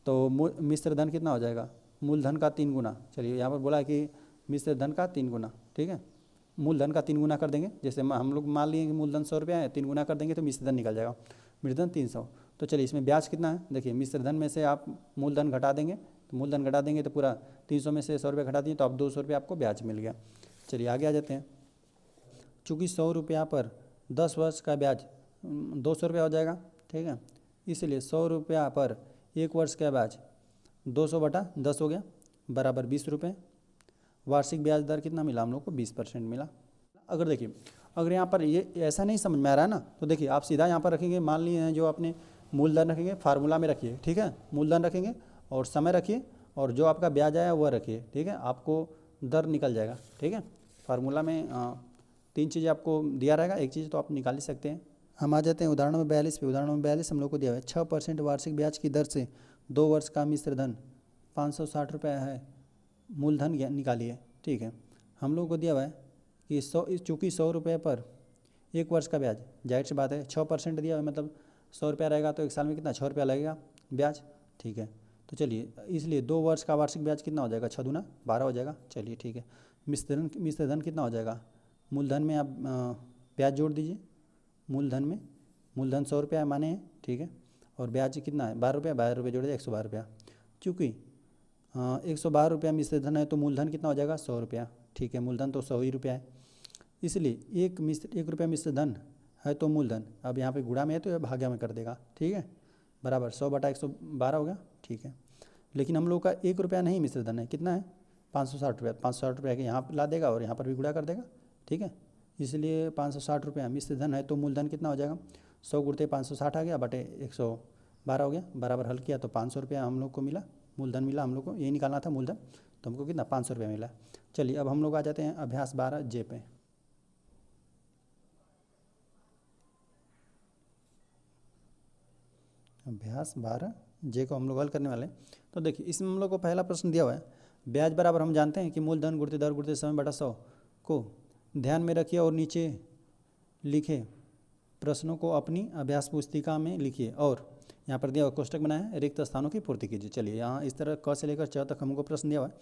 Speaker 1: तो मिश्र धन कितना हो जाएगा मूलधन का 3 गुना। चलिए, यहाँ पर बोला है कि मिश्र धन का 3 गुना, ठीक है, मूलधन का 3 गुना कर देंगे। जैसे हम लोग मान लिए कि मूलधन 100 रुपया है, 3 गुना कर देंगे तो मिश्र धन निकल जाएगा, मिश्र धन 300। तो चलिए, इसमें ब्याज कितना है, देखिए मिश्र धन में से आप मूलधन घटा देंगे, तो मूलधन घटा देंगे तो पूरा 300 में से 100 रुपये घटा दिए तो आप 200 रुपये आपको ब्याज मिल गया। चलिए, आगे आ जाते हैं। चूँकि 100 रुपया पर 10 वर्ष का ब्याज 200 रुपया हो जाएगा, ठीक है, इसलिए 100 रुपया पर 1 वर्ष का ब्याज 200 बटा 10 हो गया, बराबर 20 रुपये। वार्षिक ब्याज दर कितना मिला हम लोग को 20% मिला। अगर देखिए, अगर यहाँ पर ये ऐसा नहीं समझ में आ रहा है ना, तो देखिए आप सीधा यहाँ पर रखेंगे, मान लिए हैं जो आपने मूलधन रखेंगे फार्मूला में रखिए, ठीक है, मूलधन रखेंगे और समय रखिए, और जो आपका ब्याज आया वह रखिए, ठीक है, आपको दर निकल जाएगा, ठीक है। फार्मूला में 3 चीज़ें आपको दिया रहेगा, एक चीज़ तो आप निकाल ही सकते हैं। हम आ जाते हैं उदाहरण में 42 पे। उदाहरण में 42 हम लोग को दिया हुआ है, 6% वार्षिक ब्याज की दर से 2 वर्ष का मिश्र धन 560 रुपये है, मूलधन निकालिए, ठीक है। हम लोग को दिया हुआ है कि 100, चूँकि 100 रुपये पर 1 वर्ष का ब्याज, जाहिर सी बात है 6% दिया हुआ है, मतलब 100 रुपया रहेगा तो 1 साल में कितना 6 रुपया लगेगा ब्याज, ठीक है। तो चलिए, इसलिए 2 वर्ष का वार्षिक ब्याज कितना हो जाएगा 6 दूना 12 हो जाएगा। चलिए, ठीक है। मिश्र धन कितना हो जाएगा, मूलधन में आप ब्याज जोड़ दीजिए, मूलधन में मूलधन 100 रुपया माने हैं, ठीक है, और ब्याज कितना है 12 रुपया, 12 रुपये जोड़े 112 रुपया। चूँकि 112 रुपया मिश्र धन है तो मूलधन कितना हो जाएगा 100 रुपया, ठीक है, मूलधन तो 100 ही रुपया है, इसलिए 1 रुपया मिश्र धन है तो मूलधन, अब यहाँ पे गुणा में है तो यह भाग्य में कर देगा, ठीक है, बराबर 100 बटा 112 हो गया, ठीक है। लेकिन हम लोग का 1 रुपया नहीं मिश्र धन है, कितना है 560 रुपया, 560 रुपया के यहाँ ला देगा और यहाँ पर भी गुणा कर देगा, ठीक है, इसलिए 560 रुपया मिश्र धन है तो मूलधन कितना हो जाएगा 100 गुणते 560 आ गया बटे 112 हो गया, बराबर हल किया तो 500 रुपया हम लोग को मिला, मूलधन मिला हम लोग को, यही निकालना था मूलधन, तो हमको कितना 500 रुपये मिला। चलिए अब हम लोग आ जाते हैं अभ्यास 12 जे पे। अभ्यास 12 जे को हम लोग हल करने वाले हैं। तो देखिए इसमें हम लोग को पहला प्रश्न दिया हुआ है, ब्याज बराबर हम जानते हैं कि मूलधन गुणित दर गुणित समय बटा 100 को ध्यान में रखिए और नीचे लिखे प्रश्नों को अपनी अभ्यास पुस्तिका में लिखिए और यहाँ पर दिया हुआ कोष्टक बनाया है, रिक्त स्थानों की पूर्ति कीजिए। चलिए यहाँ इस तरह क से लेकर च तक हमको प्रश्न दिया हुआ है।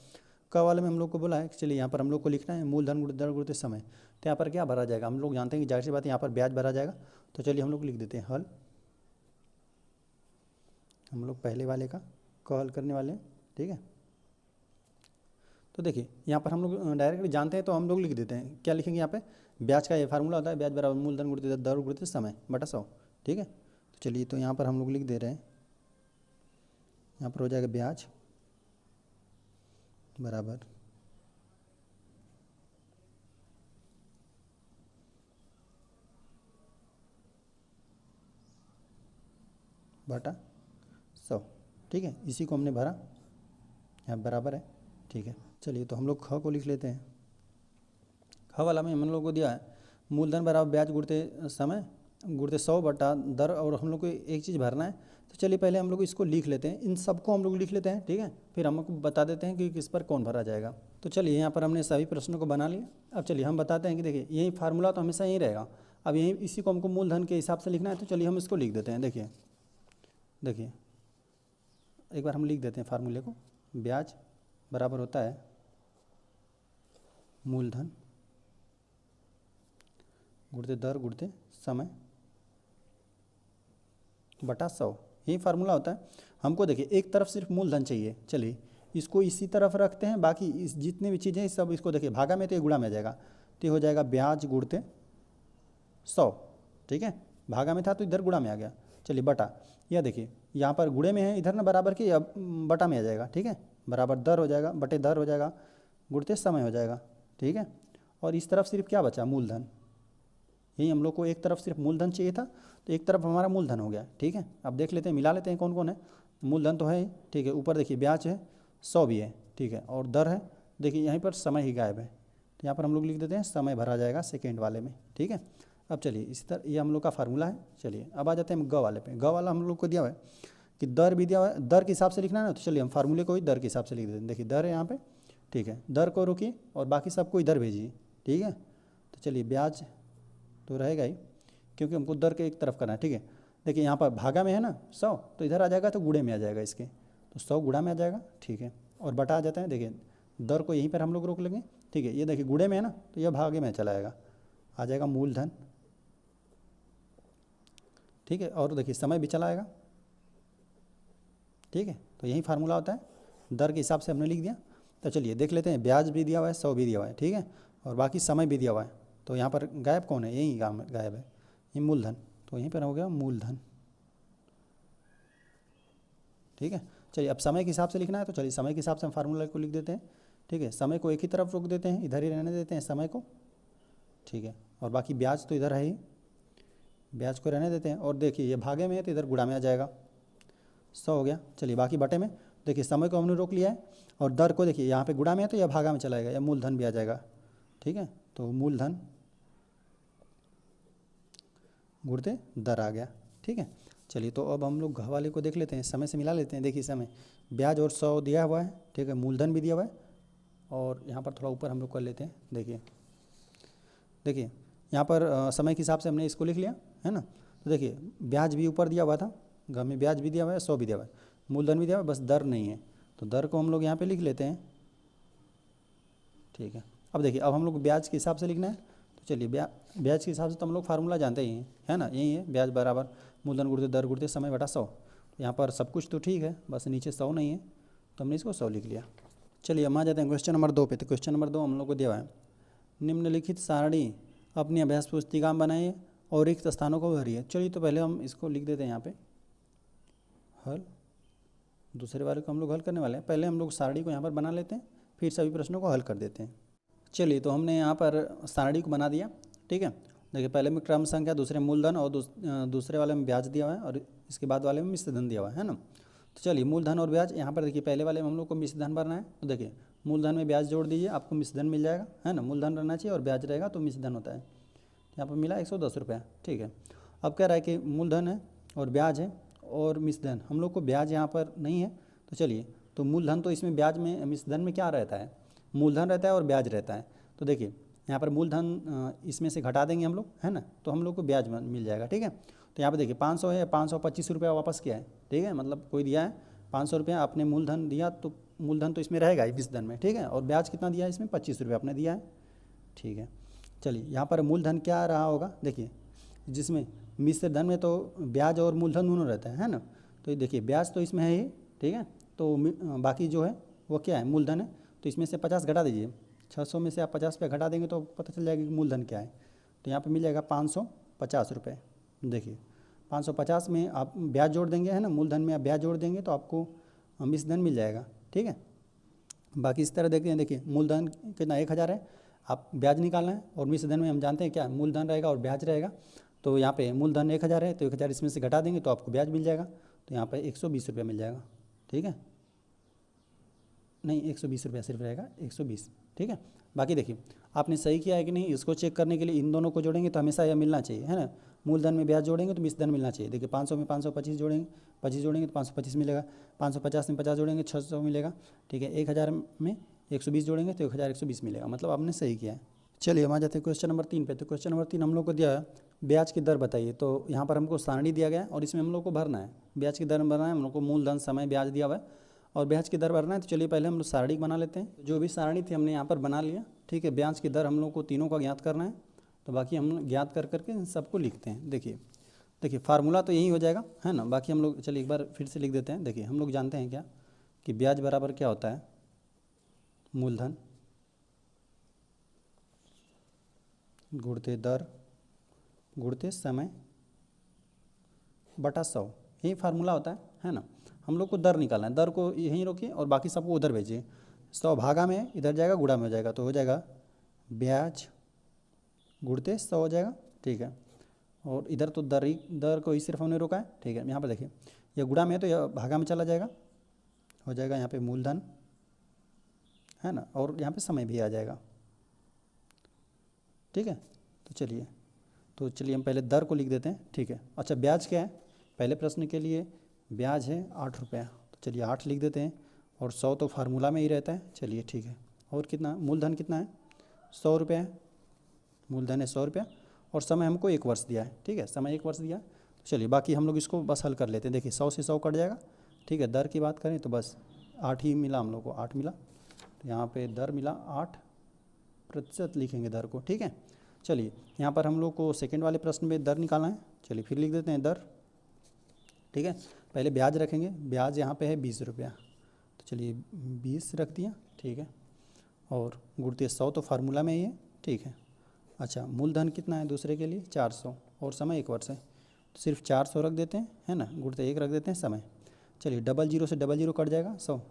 Speaker 1: क वाले में हम लोग को बोला है कि चलिए यहाँ पर हम लोग को लिखना है मूलधन गुणित दर गुणित समय, तो यहाँ पर क्या भरा जाएगा, हम लोग जानते हैं कि जाहिर सी बात है यहाँ पर ब्याज भरा जाएगा। तो चलिए हम लोग लिख देते हैं हल, हम लोग पहले वाले का क हल करने वाले हैं, ठीक है। तो देखिए यहाँ पर हम लोग डायरेक्टली जानते हैं तो हम लोग लिख देते हैं, क्या लिखेंगे यहाँ पे, ब्याज का ये फार्मूला होता है, ब्याज बराबर मूलधन गुणित दर गुणित समय बटा 100, ठीक है। तो चलिए तो यहाँ पर हम लोग लिख दे रहे हैं, यहाँ पर हो जाएगा ब्याज बराबर बटा 100, ठीक है। इसी को हमने भरा, यहाँ बराबर है, ठीक है। चलिए तो हम लोग ख को लिख लेते हैं। ख वाला में हम लोग को दिया है मूलधन बराबर ब्याज गुणित समय गुणित 100 बटा दर, और हम लोग को एक चीज़ भरना है। तो चलिए पहले हम लोग इसको लिख लेते हैं, इन सबको हम लोग लिख लेते हैं, ठीक है, फिर हमको बता देते हैं कि किस पर कौन भरा जाएगा। तो चलिए यहाँ पर हमने सभी प्रश्नों को बना लिया। अब चलिए हम बताते हैं कि देखिए यही फार्मूला तो हमेशा यही रहेगा, अब यही इसी को हमको मूलधन के हिसाब से लिखना है। तो चलिए हम इसको लिख देते हैं। देखिए एक बार हम लिख देते हैं फार्मूले को, ब्याज बराबर होता है मूलधन गुणित दर गुणित समय बटा 100, यही फार्मूला होता है। हमको देखिए एक तरफ सिर्फ मूलधन चाहिए, चलिए इसको इसी तरफ रखते हैं, बाकी इस जितने भी चीज़ें सब इसको देखिए भागा में तो ये गुणा में आ जाएगा, तो ये हो जाएगा ब्याज गुणित 100, ठीक है। भागा में था तो इधर गुणा में आ गया। चलिए बटा, यह देखिए यहाँ पर गुणे में है, इधर ना बराबर की अब बटा में आ जाएगा, ठीक है। बराबर दर हो जाएगा, बटे दर हो जाएगा, गुणित समय हो जाएगा, ठीक है। और इस तरफ सिर्फ क्या बचा, मूलधन। यही हम लोग को एक तरफ सिर्फ मूलधन चाहिए था, तो एक तरफ हमारा मूलधन हो गया, ठीक है। अब देख लेते हैं, मिला लेते हैं कौन कौन है। मूलधन तो है ही, ठीक है। ऊपर देखिए ब्याज है, 100 भी है, ठीक है, और दर है, देखिए यहीं पर समय ही गायब है, तो यहाँ पर हम लोग लिख देते हैं समय भरा जाएगा सेकेंड वाले में, ठीक है। अब चलिए इसी तरह ये हम लोग का फार्मूला है। चलिए अब आ जाते हैं ग वाले पे। ग वाला हम लोग को दिया हुआ है कि दर भी दिया हुआ है, दर के हिसाब से लिखना है ना, तो चलिए हम फार्मूले को ही दर के हिसाब से लिख देते हैं। देखिए दर है यहाँ पे, ठीक है, दर को रोकिए और बाकी सबको इधर भेजिए, ठीक है। तो चलिए ब्याज तो रहेगा ही, क्योंकि हमको दर के एक तरफ करना है, ठीक है। देखिए यहाँ पर भागा में है ना 100, तो इधर आ जाएगा तो गुणे में आ जाएगा इसके, तो 100 गुणा में आ जाएगा, ठीक है। और बटा आ जाता है, देखिए दर को यहीं पर हम लोग रोक लेंगे, ठीक है। ये देखिए गुणे में है ना, तो यह भागे में चला आएगा, आ जाएगा मूलधन, ठीक है। और देखिए समय भी चला आएगा, ठीक है। तो यही फार्मूला होता है, दर के हिसाब से हमने लिख दिया। तो चलिए देख लेते हैं, ब्याज भी दिया हुआ है, 100 भी दिया हुआ है, ठीक है, और बाकी समय भी दिया हुआ है। तो यहाँ पर गायब कौन है, यही गायब है, ये मूलधन, तो यहीं पर हो गया मूलधन, ठीक है। चलिए अब समय के हिसाब से लिखना है, तो चलिए समय के हिसाब से हम फार्मूला को लिख देते हैं, ठीक है। समय को एक ही तरफ रोक देते हैं, इधर ही रहने देते हैं समय को, ठीक है। और बाकी ब्याज तो इधर है ही, ब्याज को रहने देते हैं। और देखिए ये भागे में है तो इधर गुणा में आ जाएगा, 100 हो गया। चलिए बाकी बटे में, देखिए समय को हमने रोक लिया है, और दर को देखिए यहाँ पे गुणा में है तो यह भागा में चला जाएगा, या मूलधन भी आ जाएगा, ठीक है। तो मूलधन गुणित दर आ गया, ठीक है। चलिए तो अब हम लोग घ वाले को देख लेते हैं, समय से मिला लेते हैं। देखिए समय ब्याज और 100 दिया हुआ है, ठीक है, मूलधन भी दिया हुआ है, और यहाँ पर थोड़ा ऊपर हम लोग कर लेते हैं। देखिए यहाँ पर समय के हिसाब से हमने इसको लिख लिया है ना। तो देखिए ब्याज भी ऊपर दिया हुआ था, घ में ब्याज भी दिया हुआ है, 100 भी दिया हुआ है, मूलधन भी दिया हुआ है, बस दर नहीं है, तो दर को हम लोग यहाँ पे लिख लेते हैं, ठीक है। अब देखिए अब हम लोग ब्याज के हिसाब से लिखना है, तो चलिए ब्याज के हिसाब से तो हम लोग फार्मूला जानते ही हैं, है ना, यही है, ब्याज बराबर मूलधन गुणित दर गुणित समय बटा 100। तो यहाँ पर सब कुछ तो ठीक है, बस नीचे 100 नहीं है, तो हमने इसको 100 लिख लिया। चलिए हम आ जाते हैं क्वेश्चन नंबर 2 पे। तो क्वेश्चन नंबर 2 हम लोग को दिया हुआ है, निम्नलिखित सारणी अपनी अभ्यास पुस्तिका में बनाइए और रिक्त स्थानों को भरिए। चलिए तो पहले हम इसको लिख देते हैं यहाँ पे हल, दूसरे वाले को हम लोग हल करने वाले हैं। पहले हम लोग सारणी को यहाँ पर बना लेते हैं, फिर सभी प्रश्नों को हल कर देते हैं। चलिए तो हमने यहाँ पर सारणी को बना दिया, ठीक है। देखिए पहले में क्रम संख्या, दूसरे मूलधन, और दूसरे वाले में ब्याज दिया हुआ है, और इसके बाद वाले में मिश्र धन दिया हुआ है ना। तो चलिए मूलधन और ब्याज, यहाँ पर देखिए पहले वाले में हम लोग को मिश्र धन भरना है, तो देखिए मूलधन में ब्याज जोड़ दीजिए, आपको मिश्र धन मिल जाएगा, है ना। मूलधन रहना चाहिए और ब्याज रहेगा तो मिश्र धन होता है। यहाँ पर मिला 110 रुपया, ठीक है। अब कह रहा है कि मूलधन है और ब्याज है और मिश्र धन, हम लोग को ब्याज यहाँ पर नहीं है, तो चलिए तो मूलधन तो इसमें ब्याज में मिश्र धन में क्या रहता है, मूलधन रहता है और ब्याज रहता है। तो देखिए यहाँ पर मूलधन इसमें से घटा देंगे हम लोग, है ना, तो हम लोग को ब्याज मिल जाएगा, ठीक है। तो यहाँ पे देखिए 500 है, 525 रुपया वापस किया है, ठीक है, मतलब कोई दिया है 500 रुपया, आपने मूलधन दिया तो मूलधन तो इसमें रहेगा ही मिश्र धन में, ठीक है। और ब्याज कितना दिया है इसमें, 25 रुपया आपने दिया है, ठीक है। चलिए यहाँ पर मूलधन क्या रहा होगा, देखिए जिसमें मिश्र धन में तो ब्याज और मूलधन दोनों रहता है ना। तो ये देखिए ब्याज तो इसमें है ही, ठीक है, तो बाकी जो है वो क्या है, मूलधन है। तो इसमें से 50 घटा दीजिए, 600 में से आप 50 रुपये घटा देंगे तो पता चल जाएगा कि मूलधन क्या है। तो यहाँ पे मिल जाएगा 550 रुपये। देखिए 550 में आप ब्याज जोड़ देंगे, है ना, मूलधन में आप ब्याज जोड़ देंगे तो आपको मिश्र धन मिल जाएगा, ठीक है। बाकी इस तरह देखते हैं, देखिए मूलधन कितना 1000 है, आप ब्याज निकालना है, और मिश्र धन में हम जानते हैं क्या, मूलधन रहेगा और ब्याज रहेगा। तो यहाँ पे मूलधन 1000 है, तो 1000 इसमें से घटा देंगे तो आपको ब्याज मिल जाएगा, तो यहाँ पे 120 रुपया मिल जाएगा, ठीक है। नहीं 120 रुपया सिर्फ रहेगा, 120, ठीक है। बाकी देखिए आपने सही किया है कि नहीं, इसको चेक करने के लिए इन दोनों को जोड़ेंगे तो हमेशा यह मिलना चाहिए, है ना। मूलधन में ब्याज जोड़ेंगे तो मिश्र धन मिलना चाहिए। देखिए 500 में 525 जोड़ेंगे, 25 जोड़ेंगे तो 525 मिलेगा, 550 में 50 जोड़ेंगे 600 मिलेगा, ठीक है। 1000 में 120 जोड़ेंगे तो 1120 मिलेगा, मतलब आपने सही किया है। चलिए हम आ जाते हैं क्वेश्चन नंबर 3 पे। तो क्वेश्चन नंबर 3 हम लोग को दिया है ब्याज की दर बताइए। तो यहाँ पर हमको सारणी दिया गया है और इसमें हम लोग को भरना है, ब्याज की दर भरना है, हम लोग को मूलधन समय ब्याज दिया हुआ है और ब्याज की दर भरना है। तो चलिए पहले हम लोग सारणी बना लेते हैं, जो भी सारणी थी हमने यहाँ पर बना लिया, ठीक है। ब्याज की दर हम लोग को तीनों का ज्ञात करना है, तो बाकी हम ज्ञात कर करके इन सबको लिखते हैं। देखिए फार्मूला तो यही हो जाएगा, है ना। बाकी हम लोग चलिए एक बार फिर से लिख देते हैं। देखिए हम लोग जानते हैं क्या कि ब्याज बराबर क्या होता है, मूलधन गुणित दर गुणित समय बटा 100, यही फार्मूला होता है ना। हम लोग को दर निकालना है, दर को यहीं रोकिए और बाकी सबको उधर भेजिए। 100 भागा में इधर जाएगा, गुणा में हो जाएगा, तो हो जाएगा ब्याज गुणित 100 हो जाएगा, ठीक है। और इधर तो दर को ही सिर्फ हमने रोका है, ठीक है। यहाँ पर देखिए यह गुणा में है तो यह भागा में चला जाएगा, हो जाएगा यहाँ पे मूलधन, है ना, और यहाँ पे समय भी आ जाएगा, ठीक है। तो चलिए हम पहले दर को लिख देते हैं, ठीक है। अच्छा ब्याज क्या है, पहले प्रश्न के लिए ब्याज है 8 रुपया, तो चलिए 8 लिख देते हैं, और 100 तो फार्मूला में ही रहता है, चलिए ठीक है। और कितना मूलधन कितना है, 100 रुपया है, मूलधन है 100 रुपया, और समय हमको 1 वर्ष दिया है, ठीक है, समय 1 वर्ष दिया। तो चलिए बाकी हम लोग इसको बस हल कर लेते हैं। देखिए 100 से 100 कट जाएगा, ठीक है। दर की बात करें तो बस 8 ही मिला हम लोग को, 8 मिला, तो यहाँ पे दर मिला 8% लिखेंगे दर को, ठीक है। चलिए यहाँ पर हम लोग को सेकंड वाले प्रश्न में दर निकालना है, चलिए फिर लिख देते हैं दर, ठीक है। पहले ब्याज रखेंगे, ब्याज यहाँ पे है 20 रुपया, तो चलिए 20 रख दिया, ठीक है। और गुणित 100 तो फार्मूला में ही है, ठीक है। अच्छा मूलधन कितना है दूसरे के लिए 400, और समय 1 वर्ष है, तो सिर्फ 400 रख देते हैं, है ना, गुणित 1 रख देते हैं समय। चलिए 00 से 00 कट जाएगा 100,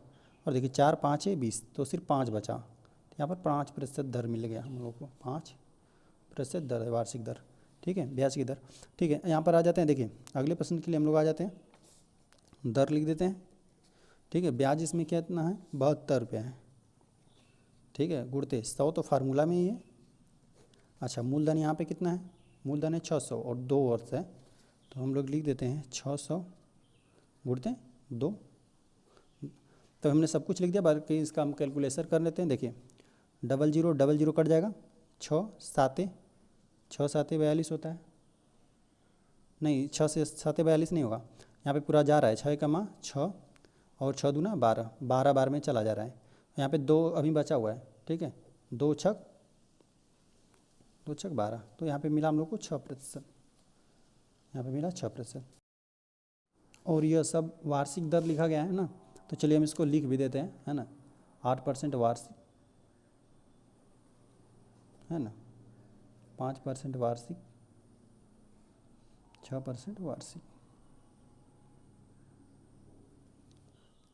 Speaker 1: और देखिए 4 5 है 20, तो सिर्फ 5 बचा, तो यहाँ पर 5% दर मिल गया हम लोग को, 5% दर है, वार्षिक दर, ठीक है, ब्याज की दर, ठीक है। यहाँ पर आ जाते हैं, देखिए अगले प्रश्न के लिए हम लोग आ जाते हैं, दर लिख देते हैं, ठीक है। ब्याज इसमें कितना है 72 रुपया है, ठीक है, गुणित 100 तो फार्मूला में ही है। अच्छा मूलधन यहाँ पे कितना है, मूलधन है 600 और 2 वर्ष है, तो हम लोग लिख देते हैं 600 गुणित 2। तो हमने सब कुछ लिख दिया, बाकी इसका हम कैलकुलेशन कर लेते हैं। देखिए 00 कट जाएगा, 6 7 42 होता है, नहीं 6 से 7 42 नहीं होगा, यहाँ पे पूरा जा रहा है, 6 कमा 6 और 6 दूना 12, 12 बार में चला जा रहा है। यहाँ पे 2 अभी बचा हुआ है, ठीक है, 2 छक 12, तो यहाँ पे मिला हम लोग को 6%, यहाँ पे मिला 6%। और यह सब वार्षिक दर लिखा गया है ना, तो चलिए हम इसको लिख भी देते हैं, है ना। 8% वार्षिक, है ना, 5% वार्षिक, 6% वार्षिक।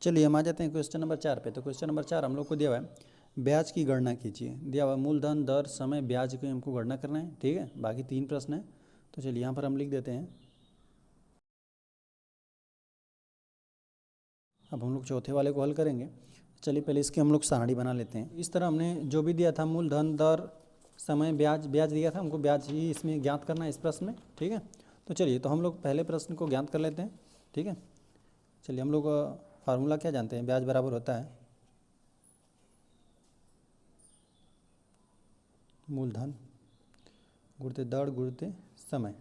Speaker 1: चलिए हम आ जाते हैं क्वेश्चन नंबर 4 पे। तो क्वेश्चन नंबर 4 हम लोग को दिया हुआ है ब्याज की गणना कीजिए, दिया हुआ मूलधन दर समय ब्याज की हमको गणना करना है, ठीक है। बाकी 3 प्रश्न है, तो चलिए यहाँ पर हम लिख देते हैं अब हम लोग चौथे वाले को हल करेंगे। चलिए पहले इसकी हम लोग सारणी बना लेते हैं। इस तरह हमने जो भी दिया था मूलधन, दर, समय, ब्याज दिया था, हमको ब्याज ही इसमें ज्ञात करना है इस प्रश्न में। ठीक है, तो चलिए तो हम लोग पहले प्रश्न को ज्ञात कर लेते हैं। ठीक है, चलिए हम लोग फार्मूला क्या जानते हैं, ब्याज बराबर होता है मूलधन गुणित दर गुणित समय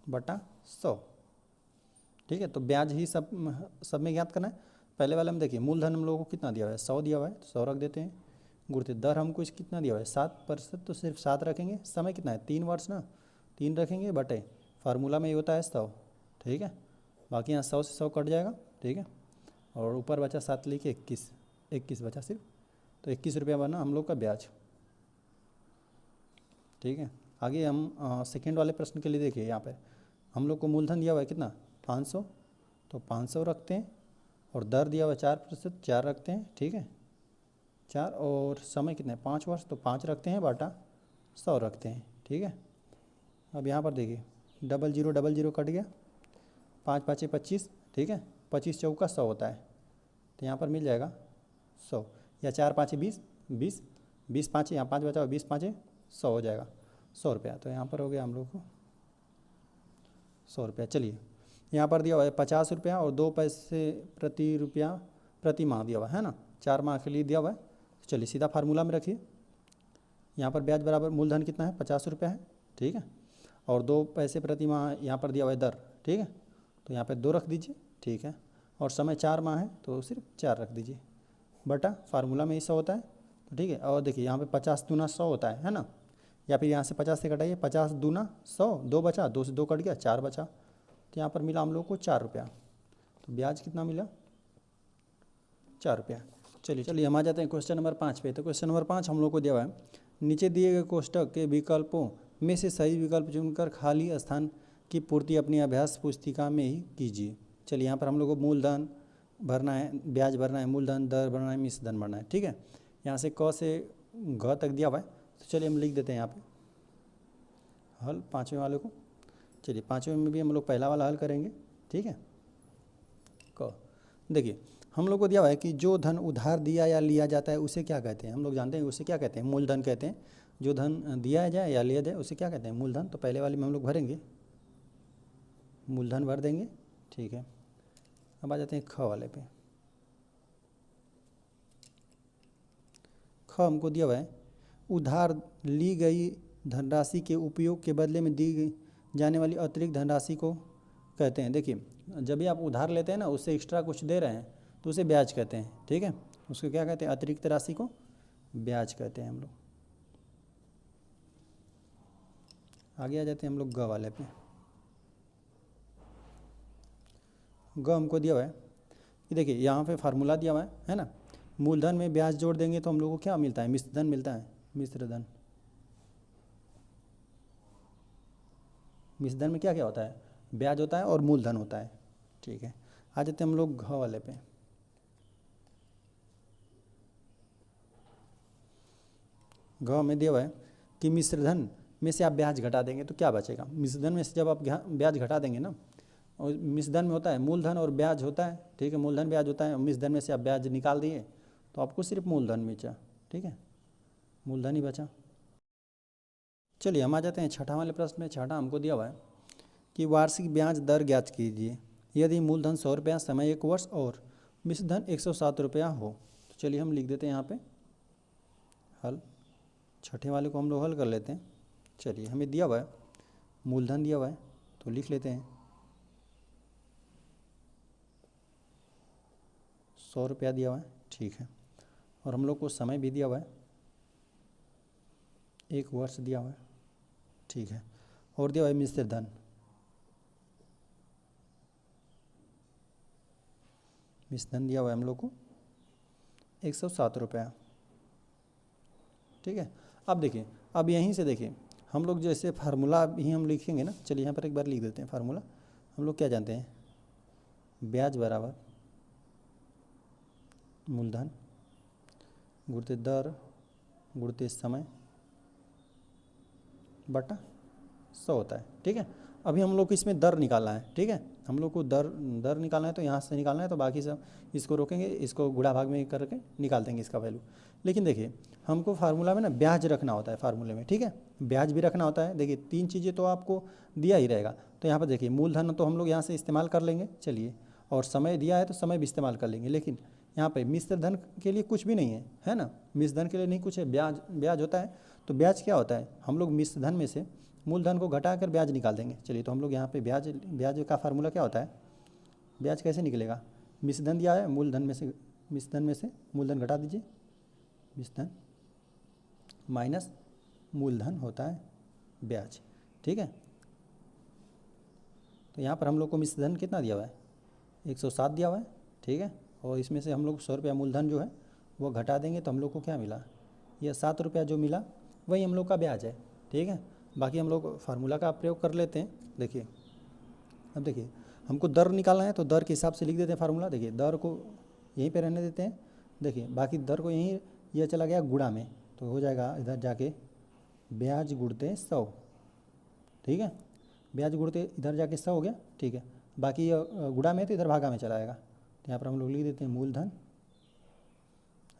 Speaker 1: बटा 100। ठीक है, तो ब्याज ही सब में ज्ञात करना है। पहले वाले में देखिए मूलधन हम लोगों को कितना दिया हुआ है, 100 दिया हुआ है, तो 100 रख देते हैं। गुणित दर हमको इस कितना दिया हुआ है, 7%, तो सिर्फ 7 रखेंगे। समय कितना है, 3 वर्ष ना, 3 रखेंगे बटे फार्मूला में ये होता है 100। ठीक है, बाकी यहाँ 100 से 100 कट जाएगा। ठीक है, और ऊपर बचा 7 लिखे 21 बचा सिर्फ, तो 21 रुपया बना हम लोग का ब्याज। ठीक है, आगे हम सेकेंड वाले प्रश्न के लिए देखिए। यहाँ पे हम लोग को मूलधन दिया हुआ है कितना, 500, तो 500 रखते हैं, और दर दिया हुआ है 4%, 4 रखते हैं। ठीक है, 4, और समय कितना है, 5 वर्ष, तो 5 रखते हैं बटा 100 रखते हैं। ठीक है, अब यहाँ पर देखिए 00 कट गया, 5 5 25। ठीक है, 25 चौका 100 होता है, तो यहाँ पर मिल जाएगा 100, या 4 5 20, 20 5 यहाँ 5 बचा, 20 5 100 हो जाएगा, 100 रुपया। तो यहाँ पर हो गया हम लोग को 100 रुपया। चलिए यहाँ पर दिया हुआ है 50 रुपया और 2 पैसे प्रति रुपया प्रति माह दिया हुआ है ना, 4 माह के लिए दिया हुआ है। चलिए सीधा फार्मूला में रखिए। यहाँ पर ब्याज बराबर मूलधन कितना है, 50 रुपया है। ठीक है, और 2 पैसे प्रति माह यहाँ पर दिया हुआ है दर। ठीक है, तो यहाँ पर 2 रख दीजिए। ठीक है, और समय 4 माह है, तो सिर्फ 4 रख दीजिए बटा फार्मूला में ही 100 होता है। तो ठीक है, और देखिए यहाँ पे 50 दूना 100 होता है ना, या फिर यहाँ से 50 से घटाइए, 50 दूना 100, 2 बचा, 2 से 2 कट गया, 4 बचा, तो यहाँ पर मिला हम लोग को 4 रुपया। तो ब्याज कितना मिला, 4 रुपया। चलिए हम आ जाते हैं क्वेश्चन नंबर 5 पे। तो क्वेश्चन नंबर 5 हम लोग को दिया हुआ है, नीचे दिए गए कोष्टक के विकल्पों में से सही विकल्प चुनकर खाली स्थान की पूर्ति अपनी अभ्यास पुस्तिका में ही कीजिए। चलिए यहाँ पर हम लोग को मूलधन भरना है, ब्याज भरना है, मूलधन, दर भरना है, मिश्र धन भरना है। ठीक है, यहाँ से क से घ तक दिया हुआ है, तो चलिए हम लिख देते हैं यहाँ पे हल 5वें वाले को। चलिए 5वें में भी हम लोग पहला वाला हल करेंगे। ठीक है, क देखिए हम लोग को दिया हुआ है कि जो धन उधार दिया या लिया जाता है उसे क्या कहते हैं, हम लोग जानते हैं उसे क्या कहते हैं, मूलधन कहते हैं। जो धन दिया जाए या लिया जाए उसे क्या कहते हैं, मूलधन। तो पहले वाले में हम लोग भरेंगे, मूलधन भर देंगे। ठीक है, अब आ जाते हैं ख वाले पे। ख हमको दिया हुआ है, उधार ली गई धनराशि के उपयोग के बदले में दी जाने वाली अतिरिक्त धनराशि को कहते हैं। देखिए जब भी आप उधार लेते हैं ना, उससे एक्स्ट्रा कुछ दे रहे हैं तो उसे ब्याज कहते हैं। ठीक है, उसको क्या कहते हैं, अतिरिक्त राशि को ब्याज कहते हैं हम लोग। आगे आ जाते हैं हम लोग ग वाले पे। ग हमको दिया हुआ है कि देखिए यहाँ पे फार्मूला दिया हुआ है ना, मूलधन में ब्याज जोड़ देंगे तो हम लोग को क्या मिलता है, मिश्र धन मिलता है। मिश्र धन, मिश्र धन में क्या क्या होता है, ब्याज होता है और मूलधन होता है। ठीक है, आ जाते हैं हम लोग घ वाले पे। घ में दिया हुआ है कि मिश्र धन में से आप ब्याज घटा देंगे तो क्या बचेगा। मिश्र धन में से जब आप ब्याज घटा देंगे ना, और मिश्र धन में होता है मूलधन और ब्याज होता है। ठीक है, मूलधन ब्याज होता है, मिश्र धन में से आप ब्याज निकाल दिए तो आपको सिर्फ मूलधन बचा। ठीक है, मूलधन ही बचा। चलिए हम आ जाते हैं छठा वाले प्रश्न में। छठा हमको दिया हुआ है कि वार्षिक ब्याज दर ज्ञात कीजिए यदि मूलधन 100 रुपया, समय 1 वर्ष और मिश्र धन 107 रुपया हो। तो चलिए हम लिख देते हैं यहाँ पे हल। छठे वाले को हम लोग हल कर लेते हैं। चलिए हमें दिया हुआ है मूलधन दिया हुआ है, तो लिख लेते हैं 100 रुपया दिया हुआ है। ठीक है, और हम लोग को समय भी दिया हुआ है, 1 वर्ष दिया हुआ है। ठीक है, और दिया हुआ है मिश्र धन, मिश्र धन दिया हुआ है हम लोग को 107 रुपया। ठीक है, अब देखिए, अब यहीं से देखिए हम लोग जैसे फार्मूला भी हम लिखेंगे ना। चलिए यहाँ पर एक बार लिख देते हैं फार्मूला। हम लोग क्या जानते हैं, ब्याज बराबर मूलधन गुणित दर गुणित समय बटा 100 होता है। ठीक है, अभी हम लोग को इसमें दर निकालना है। ठीक है, हम लोग को दर दर निकालना है तो यहाँ से निकालना है, तो बाकी सब इसको रोकेंगे, इसको गुणा भाग में करके निकाल देंगे इसका वैल्यू। लेकिन देखिए हमको फार्मूला में ना ब्याज रखना होता है फार्मूले में, ठीक है, ब्याज भी रखना होता है। देखिए 3 चीज़ें तो आपको दिया ही रहेगा, तो यहाँ पर देखिए मूलधन तो हम लोग यहाँ से इस्तेमाल कर लेंगे, चलिए, और समय दिया है तो समय भी इस्तेमाल कर लेंगे। लेकिन यहाँ पे मिश्र धन के लिए कुछ भी नहीं है ना, मिश्र धन के लिए नहीं कुछ है, ब्याज ब्याज होता है। तो ब्याज क्या होता है, हम लोग मिश्र धन में से मूलधन को घटा कर ब्याज निकाल देंगे। चलिए तो हम लोग यहाँ पे ब्याज का फार्मूला क्या होता है, ब्याज कैसे निकलेगा, मिश्र धन दिया है, मूलधन में से मूलधन घटा दीजिए, मिश्र धन माइनस मूलधन होता है ब्याज, ठीक है। तो यहाँ पर हम लोग को मिश्र धन कितना दिया हुआ है, 107 दिया हुआ है, ठीक है, और इसमें से हम लोग 100 रुपया मूलधन जो है वो घटा देंगे, तो हम लोग को क्या मिला, यह 7 रुपया जो मिला वही हम लोग का ब्याज है, ठीक है। बाकी हम लोग फार्मूला का प्रयोग कर लेते हैं। देखिए अब देखिए हमको दर निकालना है, तो दर के हिसाब से लिख देते हैं फार्मूला। देखिए दर को यहीं पे रहने देते हैं, देखिए बाकी दर को यहीं, यह चला गया गुणा में, तो हो जाएगा इधर जाके ब्याज गुणते 100, ठीक है, ब्याज गुणते इधर जाके 100 हो गया, ठीक है। बाकी गुणा में तो इधर भागा में चला आएगा, तो यहाँ पर हम लोग लिख देते हैं मूलधन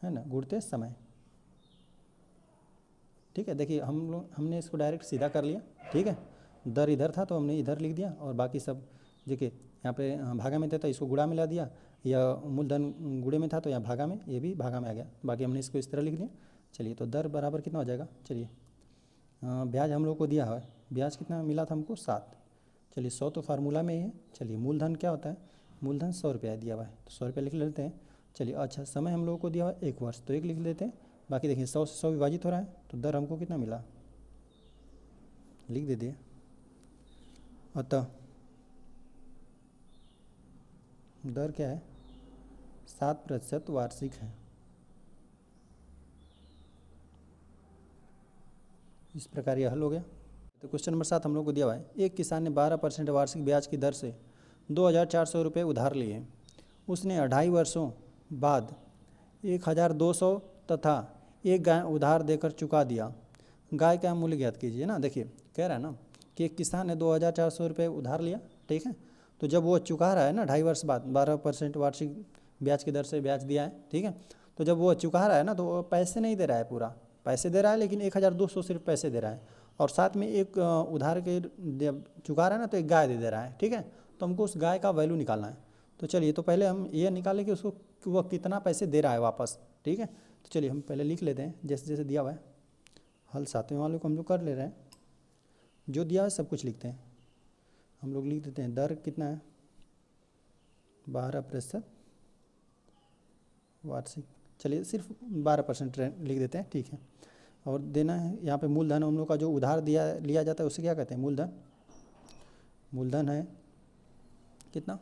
Speaker 1: है ना गुणते समय, ठीक है। देखिए हमने इसको डायरेक्ट सीधा कर लिया, ठीक है, दर इधर था तो हमने इधर लिख दिया, और बाकी सब देखिए यहाँ पे भागा में था तो इसको गुणा में ला दिया, या मूलधन गुणे में था तो यहाँ भागा में, ये भी भागा में आ गया, बाकी हमने इसको इस तरह लिख दिया। चलिए तो दर बराबर कितना हो जाएगा, चलिए ब्याज हम लोग को दिया है, ब्याज कितना मिला था हमको 7, चलिए 100 तो फार्मूला में ही है। चलिए मूलधन क्या होता है, मूलधन 100 रुपया दिया हुआ है, तो 100 रुपया लिख लेते हैं। चलिए अच्छा समय हम लोगों को दिया हुआ है 1 वर्ष, तो 1 लिख लेते हैं। बाकी देखिए 100 से 100 विभाजित हो रहा है, तो दर हमको कितना मिला लिख देते हैं। अतः दर क्या है, 7% वार्षिक है। इस प्रकार यह हल हो गया। तो क्वेश्चन नंबर 7 हम लोग को दिया हुआ है, एक किसान ने 12% वार्षिक ब्याज की दर से 2,400 रुपये उधार लिए, उसने 2.5 वर्षों बाद 1,200 तथा एक गाय उधार देकर चुका दिया, गाय का मूल्य ज्ञात कीजिए ना। देखिए कह रहा है ना कि एक किसान ने 2,400 रुपये उधार लिया, ठीक है, तो जब वो चुका रहा है ना 2.5 वर्ष बाद 12% वार्षिक ब्याज की दर से ब्याज दिया है, ठीक है, तो जब वो चुका रहा है ना तो वो पैसे नहीं दे रहा है, पूरा पैसे दे रहा है, लेकिन 1,200 सिर्फ पैसे दे रहा है, और साथ में एक उधार के जब चुका रहा है ना तो एक गाय दे रहा है, ठीक है। तो हमको उस गाय का वैल्यू निकालना है। तो चलिए तो पहले हम ये निकालें कि उसको वो कितना पैसे दे रहा है वापस, ठीक है। तो चलिए हम पहले लिख लेते हैं जैसे जैसे दिया हुआ है, हल 7वें वाले को हम लोग कर ले रहे हैं, जो दिया है सब कुछ लिखते हैं। हम लोग लिख देते हैं दर कितना है 12% वार्षिक, चलिए सिर्फ 12% लिख देते हैं, ठीक है। और देना है यहाँ पे मूलधन, हम लोग का जो उधार लिया जाता है उसे क्या कहते हैं, मूलधन। मूलधन है कितना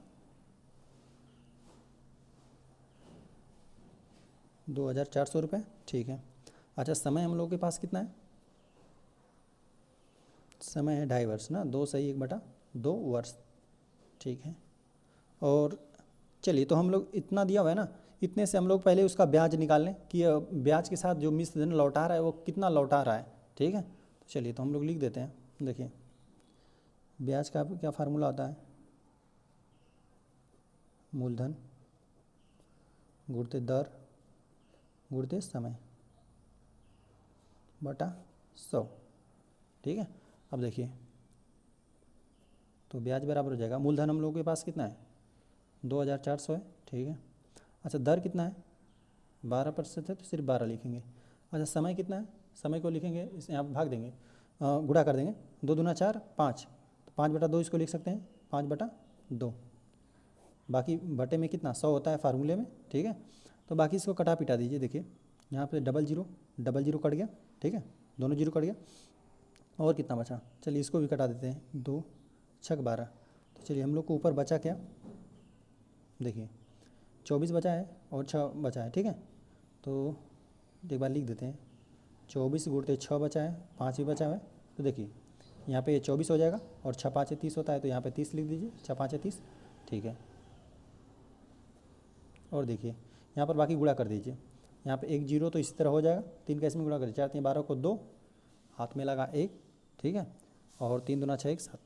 Speaker 1: 2,400 रुपये, ठीक है। अच्छा समय हम लोग के पास कितना है, समय है 2.5 वर्ष ना, 2 सही 1/2 वर्ष, ठीक है। और चलिए तो हम लोग इतना दिया हुआ है ना, इतने से हम लोग पहले उसका ब्याज निकाल लें कि ब्याज के साथ जो मिश्र धन लौटा रहा है वो कितना लौटा रहा है, ठीक है। तो चलिए तो हम लोग लिख देते हैं, देखिए ब्याज का क्या फार्मूला होता है, मूलधन गुणते दर गुणते समय बटा 100, ठीक है। अब देखिए तो ब्याज बराबर हो जाएगा, मूलधन हम लोगों के पास कितना है 2,400 है, ठीक है। अच्छा दर कितना है 12% है, तो सिर्फ 12 लिखेंगे। अच्छा समय कितना है, समय को लिखेंगे इस यहाँ भाग देंगे, गुणा कर देंगे, 2 दूना 4 5, तो 5/2 इसको लिख सकते हैं, 5/2, बाकी बटे में कितना 100 होता है फार्मूले में, ठीक है। तो बाकी इसको कटा पिटा दीजिए, देखिए यहाँ पे डबल जीरो कट गया, ठीक है, दोनों जीरो कट गया, और कितना बचा, चलिए इसको भी कटा देते हैं, 2 6 12। तो चलिए हम लोग को ऊपर बचा क्या, देखिए 24 बचा है और 6 बचा है, ठीक है। तो एक बार लिख देते हैं, 24 गुणते 6 बचा है, 5 भी बचा है, तो देखिए यहाँ पे 24 हो जाएगा, और 6 5 30 होता है, तो यहाँ पे 30 लिख दीजिए, 6 5 30, ठीक है। और देखिए यहाँ पर बाकी गुणा कर दीजिए, यहाँ पे 1 0 तो इसी तरह हो जाएगा, 3 का इसमें गुणा करिए, 4 3 12 को 2, हाथ में लगा 1, ठीक है, और 3 दूना 6 1 7,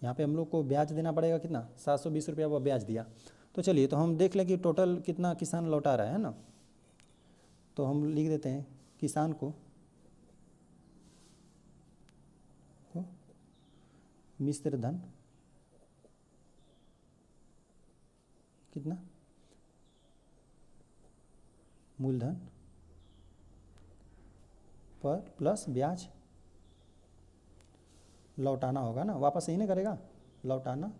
Speaker 1: यहाँ पे हम लोग को ब्याज देना पड़ेगा कितना, 720 रुपया वो ब्याज दिया। तो चलिए तो हम देख लें कि टोटल कितना किसान लौटा रहा है ना। तो हम लिख देते हैं किसान को मिश्र धन कितना, मूलधन पर प्लस ब्याज लौटाना होगा ना, वापस यही नहीं करेगा, लौटाना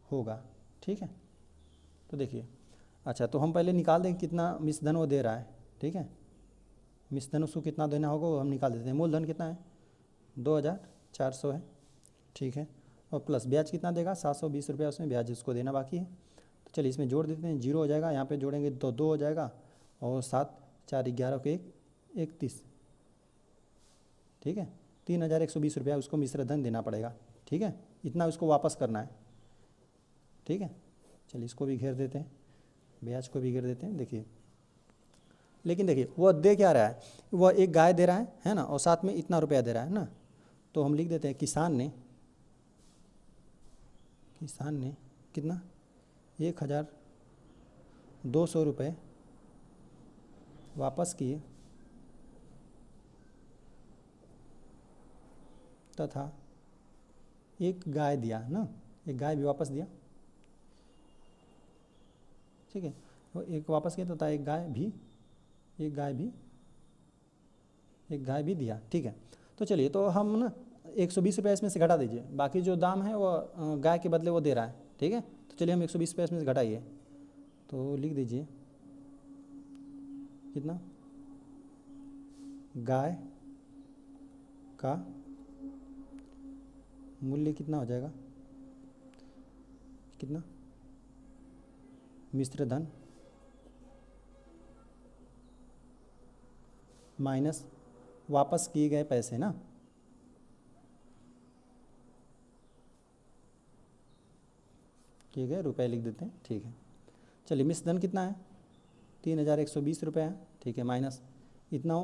Speaker 1: होगा। ठीक है, तो देखिए अच्छा, तो हम पहले निकाल दें कितना मिश्रधन वो दे रहा है। ठीक है, मिश्रधन उसको कितना देना होगा वो हम निकाल देते हैं। मूलधन कितना है, 2400 है। ठीक है, और प्लस ब्याज कितना देगा, 720 रुपया उसमें ब्याज उसको देना बाकी है। तो चलिए इसमें जोड़ देते हैं, 0 हो जाएगा, यहाँ पे जोड़ेंगे तो 2 हो जाएगा, और 7 4 11 को 31। ठीक है, 3120 रुपया उसको मिश्रधन देना पड़ेगा। ठीक है, इतना उसको वापस करना है। ठीक है, चलिए इसको भी घेर देते हैं, ब्याज को भी घेर देते हैं। देखिए लेकिन देखिए वह दे क्या रहा है, वह एक गाय दे रहा है ना, और साथ में इतना रुपया दे रहा है ना। तो हम लिख देते हैं किसान ने कितना, 1200 रुपये वापस किए, तथा एक गाय दिया ना, एक गाय भी वापस दिया। ठीक है, वो एक वापस किया तथा एक गाय भी दिया। ठीक है, तो चलिए तो हम ना 120 रुपये इसमें से घटा दीजिए, बाकी जो दाम है वो गाय के बदले वो दे रहा है। ठीक है, तो चलिए हम 120 रुपये इसमें से घटाइए, तो लिख दीजिए कितना, गाय का मूल्य कितना हो जाएगा, कितना, मिश्रधन माइनस वापस किए गए पैसे ना, किए गए रुपए लिख देते हैं। ठीक है, चलिए मिश्रधन कितना है, 3120 रुपये है। ठीक है, माइनस इतना,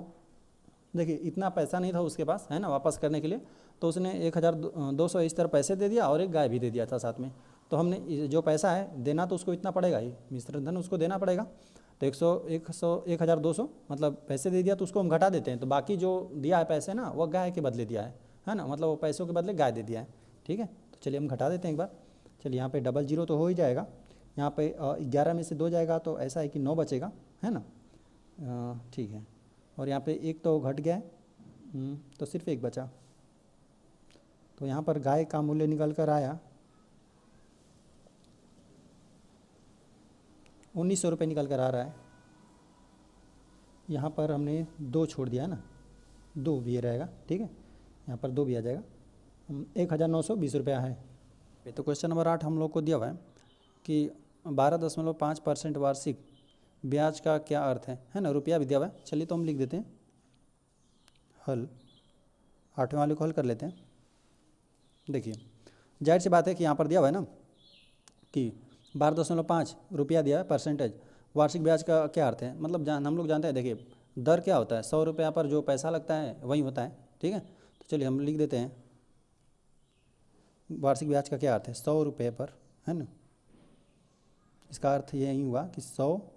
Speaker 1: देखिए इतना पैसा नहीं था उसके पास है ना वापस करने के लिए, तो उसने 1200 इस तरह पैसे दे दिया और एक गाय भी दे दिया था साथ में। तो हमने जो पैसा है देना तो उसको इतना पड़ेगा ही, मिश्रधन उसको देना पड़ेगा। तो 1200 मतलब पैसे दे दिया, तो उसको हम घटा देते हैं। तो बाकी जो दिया है पैसे ना, वो गाय के बदले दिया है ना, मतलब वो पैसों के बदले गाय दे दिया है। ठीक है, तो चलिए हम घटा देते हैं एक बार। चलिए यहाँ पे 00 तो हो ही जाएगा, यहाँ पे 11 में से 2 जाएगा, तो ऐसा है कि 9 बचेगा है ना। ठीक है, और यहाँ पे 1 तो घट गया है, तो सिर्फ 1 बचा। तो यहाँ पर गाय का मूल्य निकल कर आया 1900 रुपये निकल कर आ रहा है। यहाँ पर हमने 2 छोड़ दिया है ना, 2 भी रहेगा। ठीक है, यहाँ पर 2 भी आ जाएगा, 1920 रुपया है। तो क्वेश्चन नंबर 8 हम लोग को दिया हुआ है कि 12.5% वार्षिक ब्याज का क्या अर्थ है ना, रुपया भी दिया हुआ है। चलिए तो हम लिख देते हैं हल, 8वें वाले को हल कर लेते हैं। देखिए जाहिर सी बात है कि यहाँ पर दिया हुआ है ना कि 12.5 रुपया दिया है परसेंटेज, वार्षिक ब्याज का क्या अर्थ है, मतलब हम लोग जानते हैं। देखिए दर क्या होता है, 100 रुपया पर जो पैसा लगता है वही होता है। ठीक है, तो चलिए हम लिख देते हैं वार्षिक ब्याज का क्या अर्थ है, 100 रुपये पर है ना। इसका अर्थ यही हुआ कि 100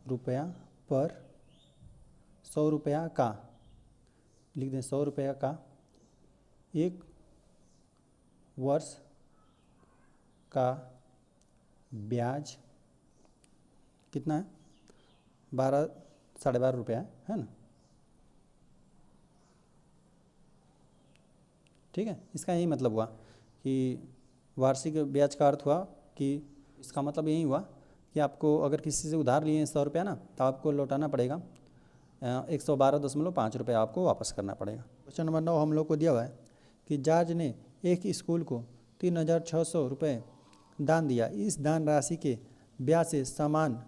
Speaker 1: रुपया पर 100 रुपया का, लिख दें 100 रुपया का 1 वर्ष का ब्याज कितना है, 12 साढ़े 12 रुपया है ना। ठीक है, इसका यही मतलब हुआ कि वार्षिक ब्याज का अर्थ हुआ कि इसका मतलब यही हुआ कि आपको अगर किसी से उधार लिए 100 रुपया ना, तो आपको लौटाना पड़ेगा 112.5 रुपया आपको वापस करना पड़ेगा। क्वेश्चन नंबर 9 हम लोग को दिया हुआ है कि जॉर्ज ने एक स्कूल को 3600 रुपये दान दिया। इस दान राशि के ब्याज से समान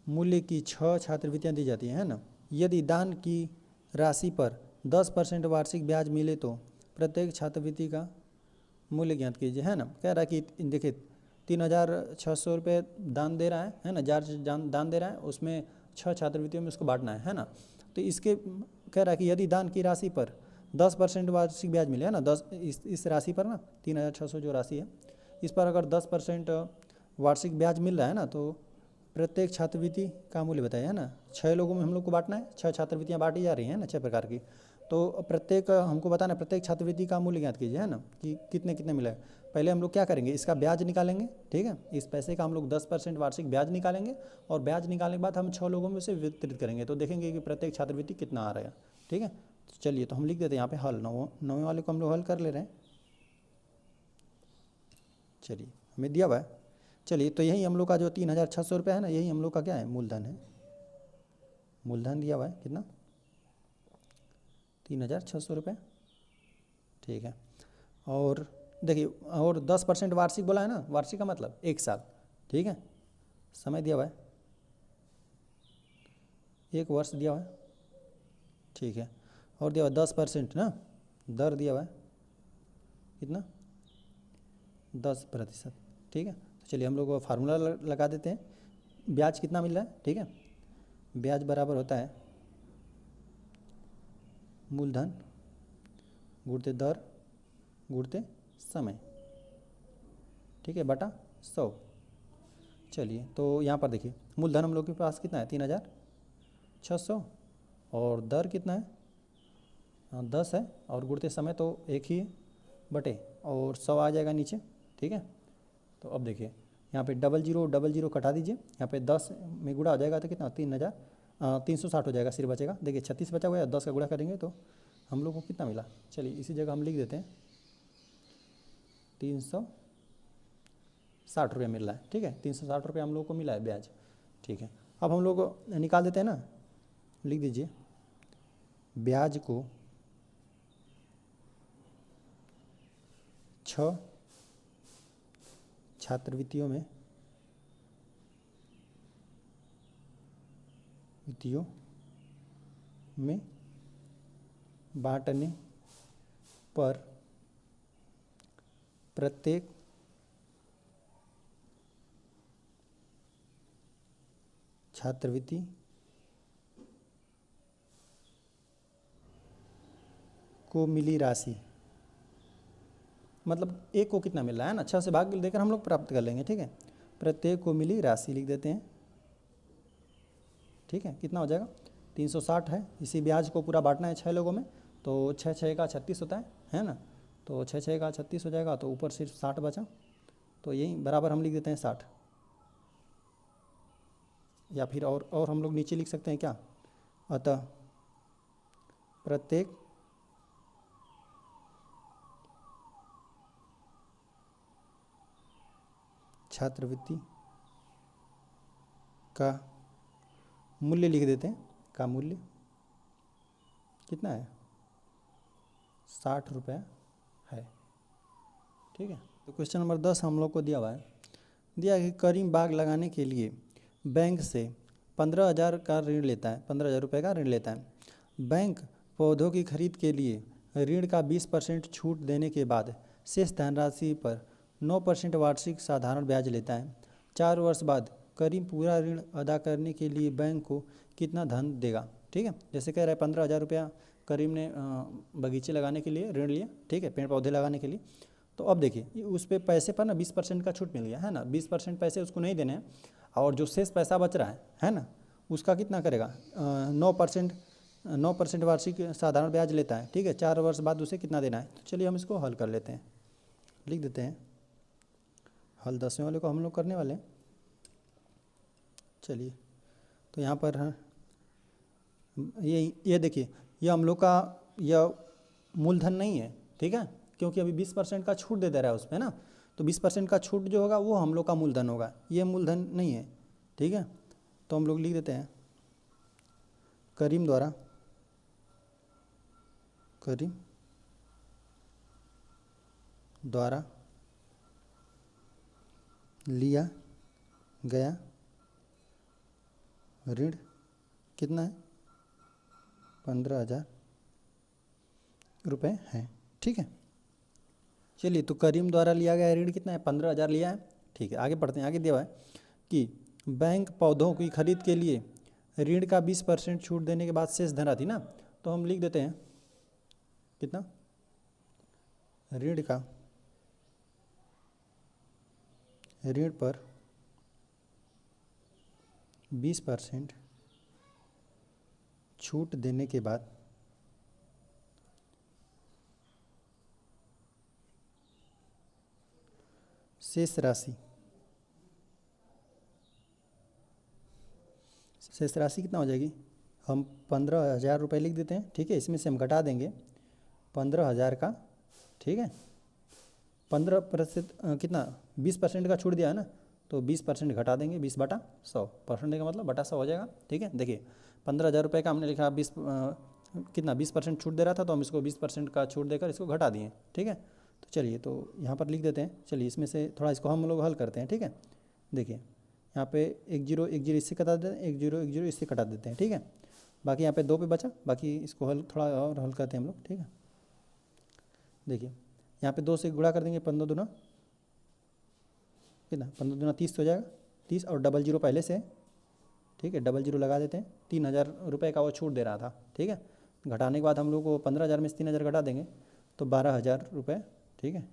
Speaker 1: मूल्य की 6 छात्रवृत्तियाँ दी जाती हैं ना। यदि दान की राशि पर 10% वार्षिक ब्याज मिले तो प्रत्येक छात्रवृत्ति का मूल्य ज्ञात कीजिए, है ना। कह रहा है कि देखिए 3600 रुपये दान दे रहा है ना, जॉर्ज दान दे रहा है, उसमें 6 छात्रवृत्तियों में उसको बांटना है ना। तो इसके कह रहा है कि यदि दान की राशि पर 10% वार्षिक ब्याज मिलेगा ना, 10 इस राशि पर ना 3600 जो राशि है इस पर अगर 10% वार्षिक ब्याज मिल रहा है ना, तो प्रत्येक छात्रवृत्ति का मूल्य बताया है ना, 6 लोगों में हम लोग को बांटना है, 6 छात्रवृत्तियाँ बांटी जा रही हैं ना 6 प्रकार की, तो प्रत्येक हमको बताना है, प्रत्येक छात्रवृत्ति का मूल्य ज्ञात कीजिए है ना कि कितने कितने मिला है। पहले हम लोग क्या करेंगे, इसका ब्याज निकालेंगे, ठीक है, इस पैसे का हम लोग 10% वार्षिक ब्याज निकालेंगे और ब्याज निकालने के बाद हम 6 लोगों में से वितरित करेंगे, तो देखेंगे कि प्रत्येक छात्रवृत्ति कितना आ रहा है। ठीक है, तो चलिए तो हम लिख देते हैं यहाँ पे हल, 9वें वाले को हम लोग हल कर ले रहे हैं। चलिए हमें दिया हुआ है, चलिए तो यही हम लोग का जो 3600 रुपये है ना, यही हम लोग का क्या है, मूलधन है। मूलधन दिया हुआ है कितना, 3600 रुपये, ठीक है। और देखिए, और 10% वार्षिक बोला है ना, वार्षिक का मतलब 1 साल, ठीक है। समय दिया हुआ है 1 वर्ष दिया हुआ है, ठीक है। और दिया हुआ 10% ना, दर दिया हुआ है कितना, 10%, ठीक है। तो चलिए हम लोग फार्मूला लगा देते हैं, ब्याज कितना मिल रहा है, ठीक है। ब्याज बराबर होता है मूलधन गुणित दर गुणित समय, ठीक है, बटा 100। चलिए तो यहाँ पर देखिए मूलधन हम लोग के पास कितना है, 3600, और दर कितना है, 10 है, और गुणित समय तो एक ही है, बटे और 100 आ जाएगा नीचे, ठीक है। तो अब देखिए यहाँ पे 00 कटा दीजिए, यहाँ पे 10 में गुणा हो जाएगा तो कितना, 360 हो जाएगा, सिर्फ बचेगा। देखिए 36 बचा हुआ है, 10 का गुणा करेंगे तो हम लोग को कितना मिला, चलिए इसी जगह हम लिख देते हैं 360 रुपये मिल रहा है, ठीक है। 360 रुपये हम लोग को मिला है ब्याज, ठीक है। अब हम लोग निकाल देते हैं ना, लिख दीजिए ब्याज को 6 छात्रवृत्तियों में बांटने पर प्रत्येक छात्रवृत्ति को मिली राशि, मतलब एक को कितना मिल रहा है ना, 6 से भाग देकर हम लोग प्राप्त कर लेंगे, ठीक है। प्रत्येक को मिली राशि लिख देते हैं, ठीक है। कितना हो जाएगा, 360 है, इसी ब्याज को पूरा बांटना है 6 लोगों में, तो 6 6 का 36 होता है ना, तो 6 6 का 36 हो जाएगा, तो ऊपर सिर्फ 60 बचा, तो यही बराबर हम लिख देते हैं 60, या फिर और हम लोग नीचे लिख सकते हैं क्या, अतः प्रत्येक छात्रवृत्ति का मूल्य लिख देते हैं, का मूल्य कितना है, 60 रुपये है, ठीक है। तो क्वेश्चन नंबर 10 हम लोग को दिया हुआ है, दिया कि करीम बाग लगाने के लिए बैंक से 15,000 का ऋण लेता है, 15,000 रुपये का ऋण लेता है। बैंक पौधों की खरीद के लिए ऋण का 20% छूट देने के बाद शेष धनराशि पर 9% वार्षिक साधारण ब्याज लेता है। 4 वर्ष बाद करीम पूरा ऋण अदा करने के लिए बैंक को कितना धन देगा, ठीक है। जैसे कह रहा है 15,000 रुपया करीम ने बगीचे लगाने के लिए ऋण लिया, ठीक है, पेड़ पौधे लगाने के लिए। तो अब देखिए उस पे पैसे पर ना 20% का छूट मिल गया है ना, 20% पैसे उसको नहीं देने हैं, और जो शेष पैसा बच रहा है ना, उसका कितना करेगा, 9% वार्षिक साधारण ब्याज लेता है, ठीक है। 4 वर्ष बाद उसे कितना देना है, तो चलिए हम इसको हल कर लेते हैं, लिख देते हैं हल, 10वें वाले को हम लोग करने वाले हैं। चलिए तो यहाँ पर ये देखिए, ये हम लोग का यह मूलधन नहीं है, ठीक है, क्योंकि अभी 20% का छूट दे रहा है उस पर ना, तो 20% का छूट जो होगा वो हम लोग का मूलधन होगा, ये मूलधन नहीं है, ठीक है। तो हम लोग लिख देते हैं करीम द्वारा लिया गया ऋण कितना है, 15,000 रुपये है, ठीक है। चलिए तो करीम द्वारा लिया गया ऋण कितना है, 15,000 लिया है, ठीक है। आगे पढ़ते हैं, आगे दिया हुआ है कि बैंक पौधों की खरीद के लिए ऋण का 20% छूट देने के बाद शेष धनराशि ना, तो हम लिख देते हैं कितना, ऋण का, ऋण पर 20% छूट देने के बाद शेष राशि कितना हो जाएगी, हम 15,000 रुपये लिख देते हैं, ठीक है। इसमें से हम घटा देंगे 15,000 का, ठीक है। 15% कितना, 20% का छूट दिया है ना, तो 20% घटा देंगे, 20/100, का मतलब बटा 100 हो जाएगा, ठीक है। देखिए 15,000 रुपये का हमने लिखा, 20% छूट दे रहा था, तो हम इसको 20% का छूट देकर इसको घटा दिए, ठीक है। तो चलिए, तो यहाँ पर लिख देते हैं। चलिए इसमें से थोड़ा इसको हम लोग हल करते हैं, ठीक है। देखिए यहाँ पे 1 0 इससे कटा देते हैं, 1 0 इससे कटा देते हैं, ठीक है। बाकी यहाँ पे 2 पे बचा, बाकी इसको हल थोड़ा और हल करते हैं हम लोग, ठीक है। देखिए यहाँ पे 2 से गुणा कर देंगे, 15 दूना कितना, 15 दूना 30 हो जाएगा, 30 और 00 पहले से, ठीक है, 00 लगा देते हैं। 3,000 रुपये का वो छूट दे रहा था, ठीक है। घटाने के बाद हम लोग को 15,000 में से 3,000 घटा देंगे तो 12,000 रुपये, ठीक है।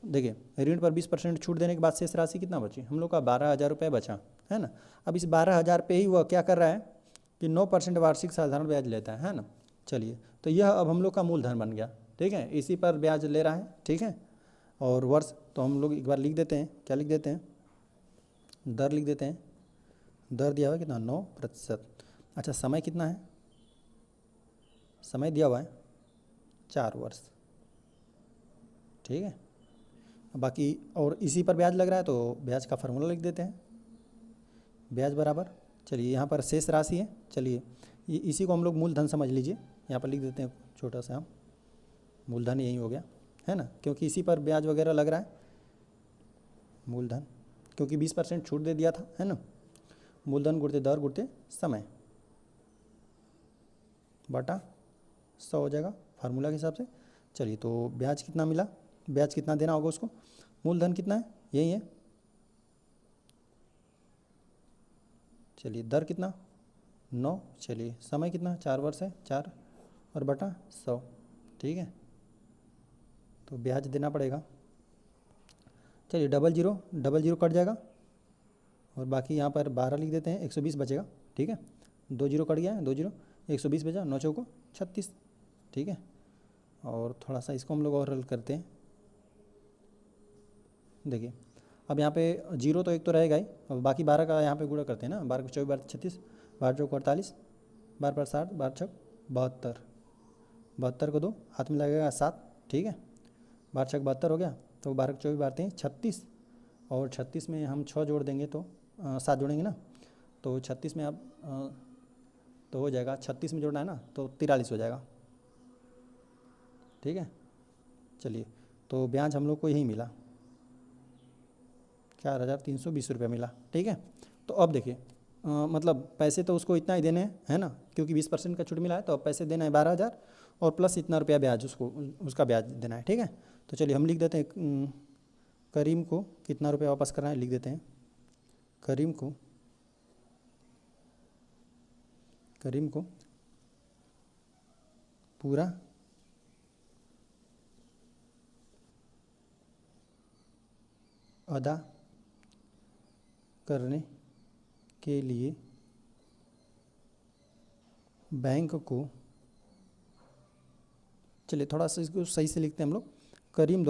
Speaker 1: देखिए ऋण पर 20% छूट देने के बाद शेष राशि कितना बची, हम लोग का 12,000 रुपये बचा, है ना। अब इस 12,000 पे ही वह क्या कर रहा है कि 9% वार्षिक साधारण ब्याज लेता है ना। चलिए, तो यह अब हम लोग का मूलधन बन गया, ठीक है। इसी पर ब्याज ले रहा है, ठीक है। और वर्ष तो हम लोग एक बार लिख देते हैं, क्या लिख देते हैं, दर लिख देते हैं। दर दिया हुआ है कितना, 9%। अच्छा, समय कितना है, समय दिया हुआ है 4 वर्ष, ठीक है। बाकी और इसी पर ब्याज लग रहा है, तो ब्याज का फार्मूला लिख देते हैं, ब्याज बराबर, चलिए यहाँ पर शेष राशि है, चलिए इसी को हम लोग मूलधन समझ लीजिए, यहाँ पर लिख देते हैं छोटा सा हम, मूलधन यही हो गया, है ना, क्योंकि इसी पर ब्याज वगैरह लग रहा है, मूलधन, क्योंकि 20% छूट दे दिया था, है ना। मूलधन गुणते दर गुणते समय बटा 100 हो जाएगा फार्मूला के हिसाब से। चलिए, तो ब्याज कितना मिला, ब्याज कितना देना होगा उसको, मूलधन कितना है, यही है। चलिए दर कितना, 9, चलिए समय कितना, 4 वर्ष है, 4 और बटा 100, ठीक है। तो ब्याज देना पड़ेगा, चलिए 00 कट जाएगा और बाकी यहाँ पर 12 लिख देते हैं, 120 बचेगा, ठीक है। 2 0 कट गया है, 2 0, 120 बचा, 9 चौको 36, ठीक है। और थोड़ा सा इसको हम लोग और हल करते हैं। देखिए अब यहाँ पे 0 तो एक तो रहेगा ही, और बाकी 12 का यहाँ पे गुणा करते हैं ना, 12 को 24 12 36, 12 चौको 48, 12 पर 60, 12 छक 72, 72 को 2 हाथ में लगेगा 7, ठीक है। 12 छक 72 हो गया, तो 12 को 24 बारते हैं 36, और 36 में हम 6 जोड़ देंगे तो 7 जोड़ेंगे ना, तो 36 में अब तो हो जाएगा, 36 में जोड़ना है ना, तो 43 हो जाएगा, ठीक है। चलिए, तो ब्याज हम लोग को यही मिला, 4,320 रुपये मिला, ठीक है। तो अब देखिए मतलब पैसे तो उसको इतना ही देने हैं, है ना, क्योंकि 20% का छूट मिला है, तो अब पैसे देना है 12,000 और प्लस इतना रुपया ब्याज उसको, उसका ब्याज देना है, ठीक है। तो चलिए हम लिख देते हैं, करीम को कितना रुपया वापस करना है, लिख देते हैं, करीम को पूरा अदा करने के लिए बैंक को, चलिए थोड़ा सा इसको सही से लिखते हैं हम लोग, करीम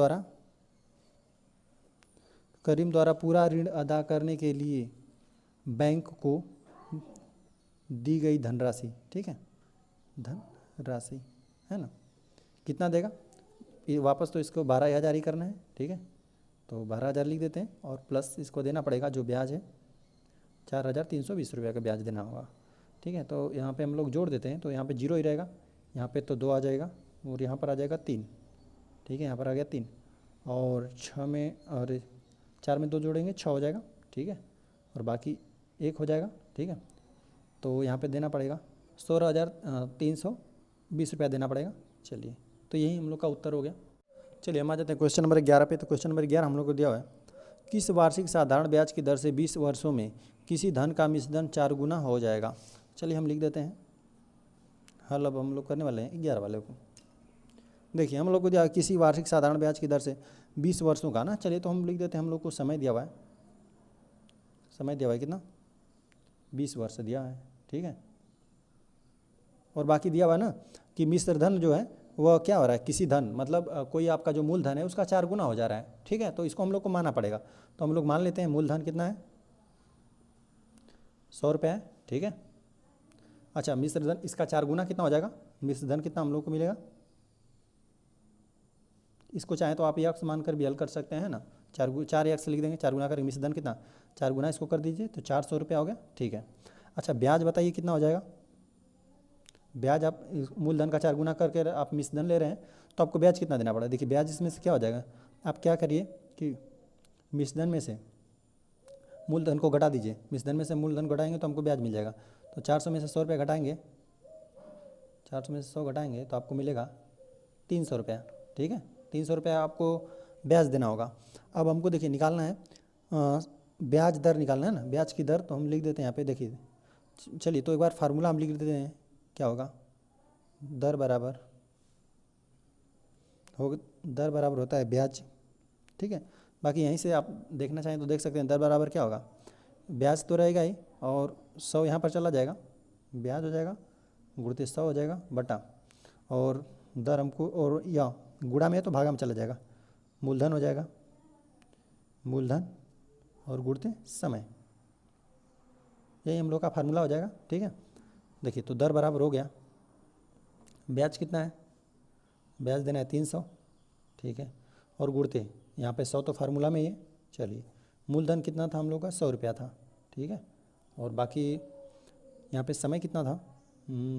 Speaker 1: द्वारा पूरा ऋण अदा करने के लिए बैंक को दी गई धनराशि, ठीक है, धनराशि, है ना, कितना देगा, ये वापस तो इसको 12,000 ही करना है, ठीक है। तो 12,000 लिख देते हैं और प्लस इसको देना पड़ेगा जो ब्याज है, 4,320 रुपये का ब्याज देना होगा, ठीक है। तो यहाँ पे हम लोग जोड़ देते हैं, तो यहाँ पे 0 ही रहेगा, यहाँ पे तो 2 आ जाएगा और यहाँ पर आ जाएगा 3, ठीक है, यहाँ पर आ गया 3, और 6 में और 4 में 2 जोड़ेंगे 6 हो जाएगा, ठीक है, और बाकी 1 हो जाएगा, ठीक है। तो यहाँ पे देना पड़ेगा 16,320 रुपया देना पड़ेगा। चलिए, तो यही हम लोग का उत्तर हो गया। चलिए हम आ जाते हैं क्वेश्चन नंबर 11 पे। तो क्वेश्चन नंबर 11 हम लोग को दिया हुआ है, किस वार्षिक साधारण ब्याज की दर से 20 वर्षों में किसी धन का मिश्रधन 4 गुना हो जाएगा। चलिए हम लिख देते हैं, हल अब हम लोग करने वाले हैं 11 वाले को। देखिए हम लोग को दिया किसी वार्षिक साधारण ब्याज की दर से 20 वर्षों का ना, चलिए तो हम लिख देते हैं, हम लोग को समय दिया हुआ है, समय दिया हुआ है कितना 20 वर्ष दिया है, ठीक है। और बाकी दिया हुआ है ना कि मिश्र धन जो है वह क्या हो रहा है, किसी धन मतलब कोई आपका जो मूलधन है उसका 4 गुना हो जा रहा है, ठीक है। तो इसको हम लोग को मानना पड़ेगा, तो हम लोग मान लेते हैं मूलधन कितना है 100 रुपये है, ठीक है। अच्छा मिश्र धन इसका 4 गुना कितना हो जाएगा, मिश्र धन कितना हम लोग को मिलेगा, इसको चाहे तो आप यक्स मानकर भी हल कर सकते हैं ना, 4 यक्स लिख देंगे, 4 गुना करेंगे, मिश्र धन कितना 4 गुना इसको कर दीजिए तो 400 रुपया हो गया, ठीक है। अच्छा ब्याज बताइए कितना हो जाएगा, ब्याज आप मूलधन का 4 गुना करके आप मिश्र धन ले रहे हैं तो आपको ब्याज कितना देना पड़ा, देखिए ब्याज इसमें से क्या हो जाएगा, आप क्या करिए कि मिश्र धन में से मूलधन को घटा दीजिए, मिश्र धन में से मूलधन घटाएंगे तो हमको ब्याज मिल जाएगा, तो 400 में से 100 रुपया घटाएंगे, 400 में से 100 घटाएंगे तो आपको मिलेगा 300 रुपया, ठीक है। 300 रुपया आपको ब्याज देना होगा। अब हमको देखिए निकालना है ब्याज दर निकालना है ना, ब्याज की दर, तो हम लिख देते हैं यहाँ पे, देखिए चलिए तो एक बार फार्मूला हम लिख देते हैं, क्या होगा दर बराबर होता है ब्याज, ठीक है। बाकी यहीं से आप देखना चाहें तो देख सकते हैं, दर बराबर क्या होगा, ब्याज तो रहेगा ही और 100 यहाँ पर चला जाएगा, ब्याज हो जाएगा गुणित 100 हो जाएगा बटा, और दर हमको और या गुणा में है तो भागा में चला जाएगा, मूलधन हो जाएगा, मूलधन और गुणित समय, यही हम लोग का फार्मूला हो जाएगा, ठीक है। देखिए तो दर बराबर हो गया, ब्याज कितना है, ब्याज देना है 300, ठीक है, और गुणते यहाँ पे 100 तो फार्मूला में ही है, चलिए मूलधन कितना था हम लोग का 100 रुपया था, ठीक है, और बाकी यहाँ पे समय कितना था,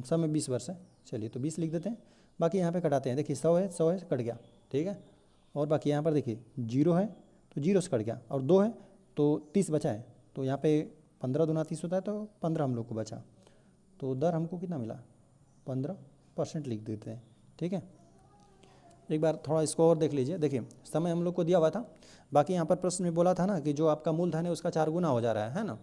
Speaker 1: समय 20 वर्ष है, चलिए तो 20 लिख देते हैं, बाकी यहाँ पे कटाते हैं, देखिए 100 है कट गया, ठीक है, और बाकी यहाँ पर देखिए 0 है तो 0 से कट गया, और 2 है तो 30 बचा है, तो यहाँ पे 15 दूना 30 होता है तो 15 हम लोग को बचा, तो दर हमको कितना मिला 15% लिख देते हैं, ठीक है। एक बार थोड़ा इसको और देख लीजिए, देखिए समय हम लोग को दिया हुआ था, बाकी यहाँ पर प्रश्न में बोला था ना कि जो आपका मूलधन है उसका 4 गुना हो जा रहा है ना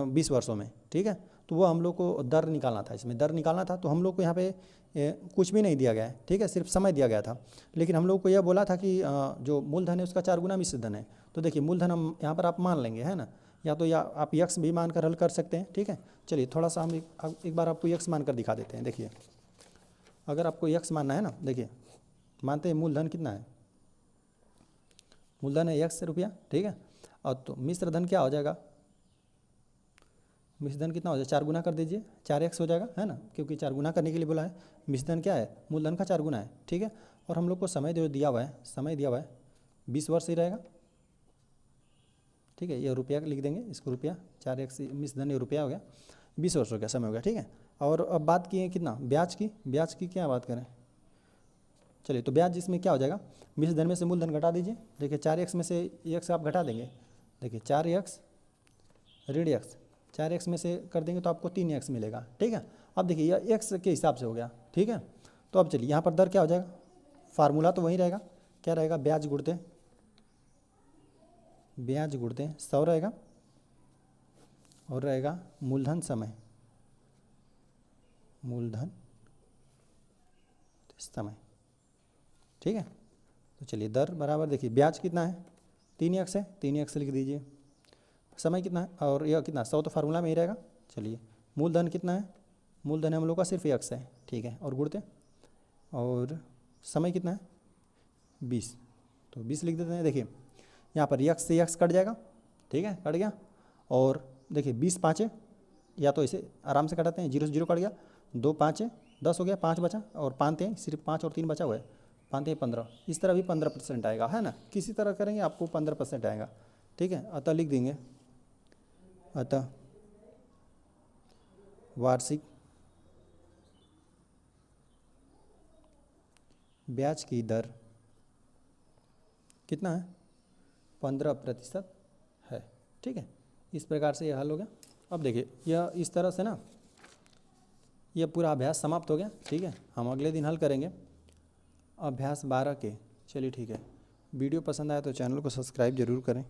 Speaker 1: 20 वर्षों में, ठीक है, तो वो हम लोग को दर निकालना था, इसमें दर निकालना था, तो हम लोग को यहाँ पे कुछ भी नहीं दिया गया है, ठीक है, सिर्फ समय दिया गया था, लेकिन हम लोग को यह बोला था कि जो मूलधन है उसका 4 गुना मिश्र धन है, तो देखिए मूलधन हम यहाँ पर आप मान लेंगे, है ना, या तो या आप यक्स भी मानकर हल कर सकते हैं, ठीक है। चलिए थोड़ा सा हम एक बार आपको यक्स मानकर दिखा देते हैं, देखिए अगर आपको यक्स मानना है ना, देखिए मानते हैं मूलधन कितना है, मूलधन है यक्स रुपया, ठीक है, और तो मिश्र धन क्या हो जाएगा, मिश्र धन कितना हो जाएगा 4 गुना कर दीजिए, 4x हो जाएगा, है ना, क्योंकि 4 गुना करने के लिए बोला है, मिश्र धन क्या है मूलधन का 4 गुना है, ठीक है। और हम लोग को समय जो दिया हुआ है, समय दिया हुआ है 20 वर्ष ही रहेगा, ठीक है, ये रुपया लिख देंगे, इसको रुपया 4x मिश्र धन ये रुपया हो गया, 20 वर्षों का समय हो गया, ठीक है। और अब बात की है कितना ब्याज की क्या बात करें, चलिए तो ब्याज इसमें क्या हो जाएगा, मिश्र धन में से मूलधन घटा दीजिए, देखिए 4x में से x आप घटा देंगे, देखिए 4x ऋण x, 4x में से कर देंगे तो आपको 3x मिलेगा, ठीक है। अब देखिए यह x के हिसाब से हो गया, ठीक है। तो अब चलिए यहाँ पर दर क्या हो जाएगा, फार्मूला तो वही रहेगा, क्या रहेगा, ब्याज गुणते 100 रहेगा, और रहेगा मूलधन समय ठीक है। तो चलिए दर बराबर, देखिए ब्याज कितना है 3x है, 3x लिख दीजिए, समय कितना है और यह कितना 100 तो फार्मूला में ही रहेगा, चलिए मूलधन कितना है, मूलधन हम लोग का सिर्फ x है, ठीक है, और गुणते, और समय कितना है 20, तो 20 लिख देते हैं, देखिए यहाँ पर x से x कट जाएगा, ठीक है, कट गया, और देखिए 20 5 या तो इसे आराम से कटाते हैं, 0 से 0 कट गया, 2 5 10 हो गया, 5 बचा, और 5 थे सिर्फ 5 और 3 बचा हुआ है, 5 15, इस तरह भी 15% आएगा, है ना, किसी तरह करेंगे आपको 15% आएगा, ठीक है। अतः लिख देंगे, अतः वार्षिक ब्याज की दर कितना है 15% है, ठीक है। इस प्रकार से यह हल हो गया। अब देखिए यह इस तरह से ना यह पूरा अभ्यास समाप्त हो गया, ठीक है। हम अगले दिन हल करेंगे अभ्यास 12 के, चलिए ठीक है। वीडियो पसंद आया तो चैनल को सब्सक्राइब जरूर करें।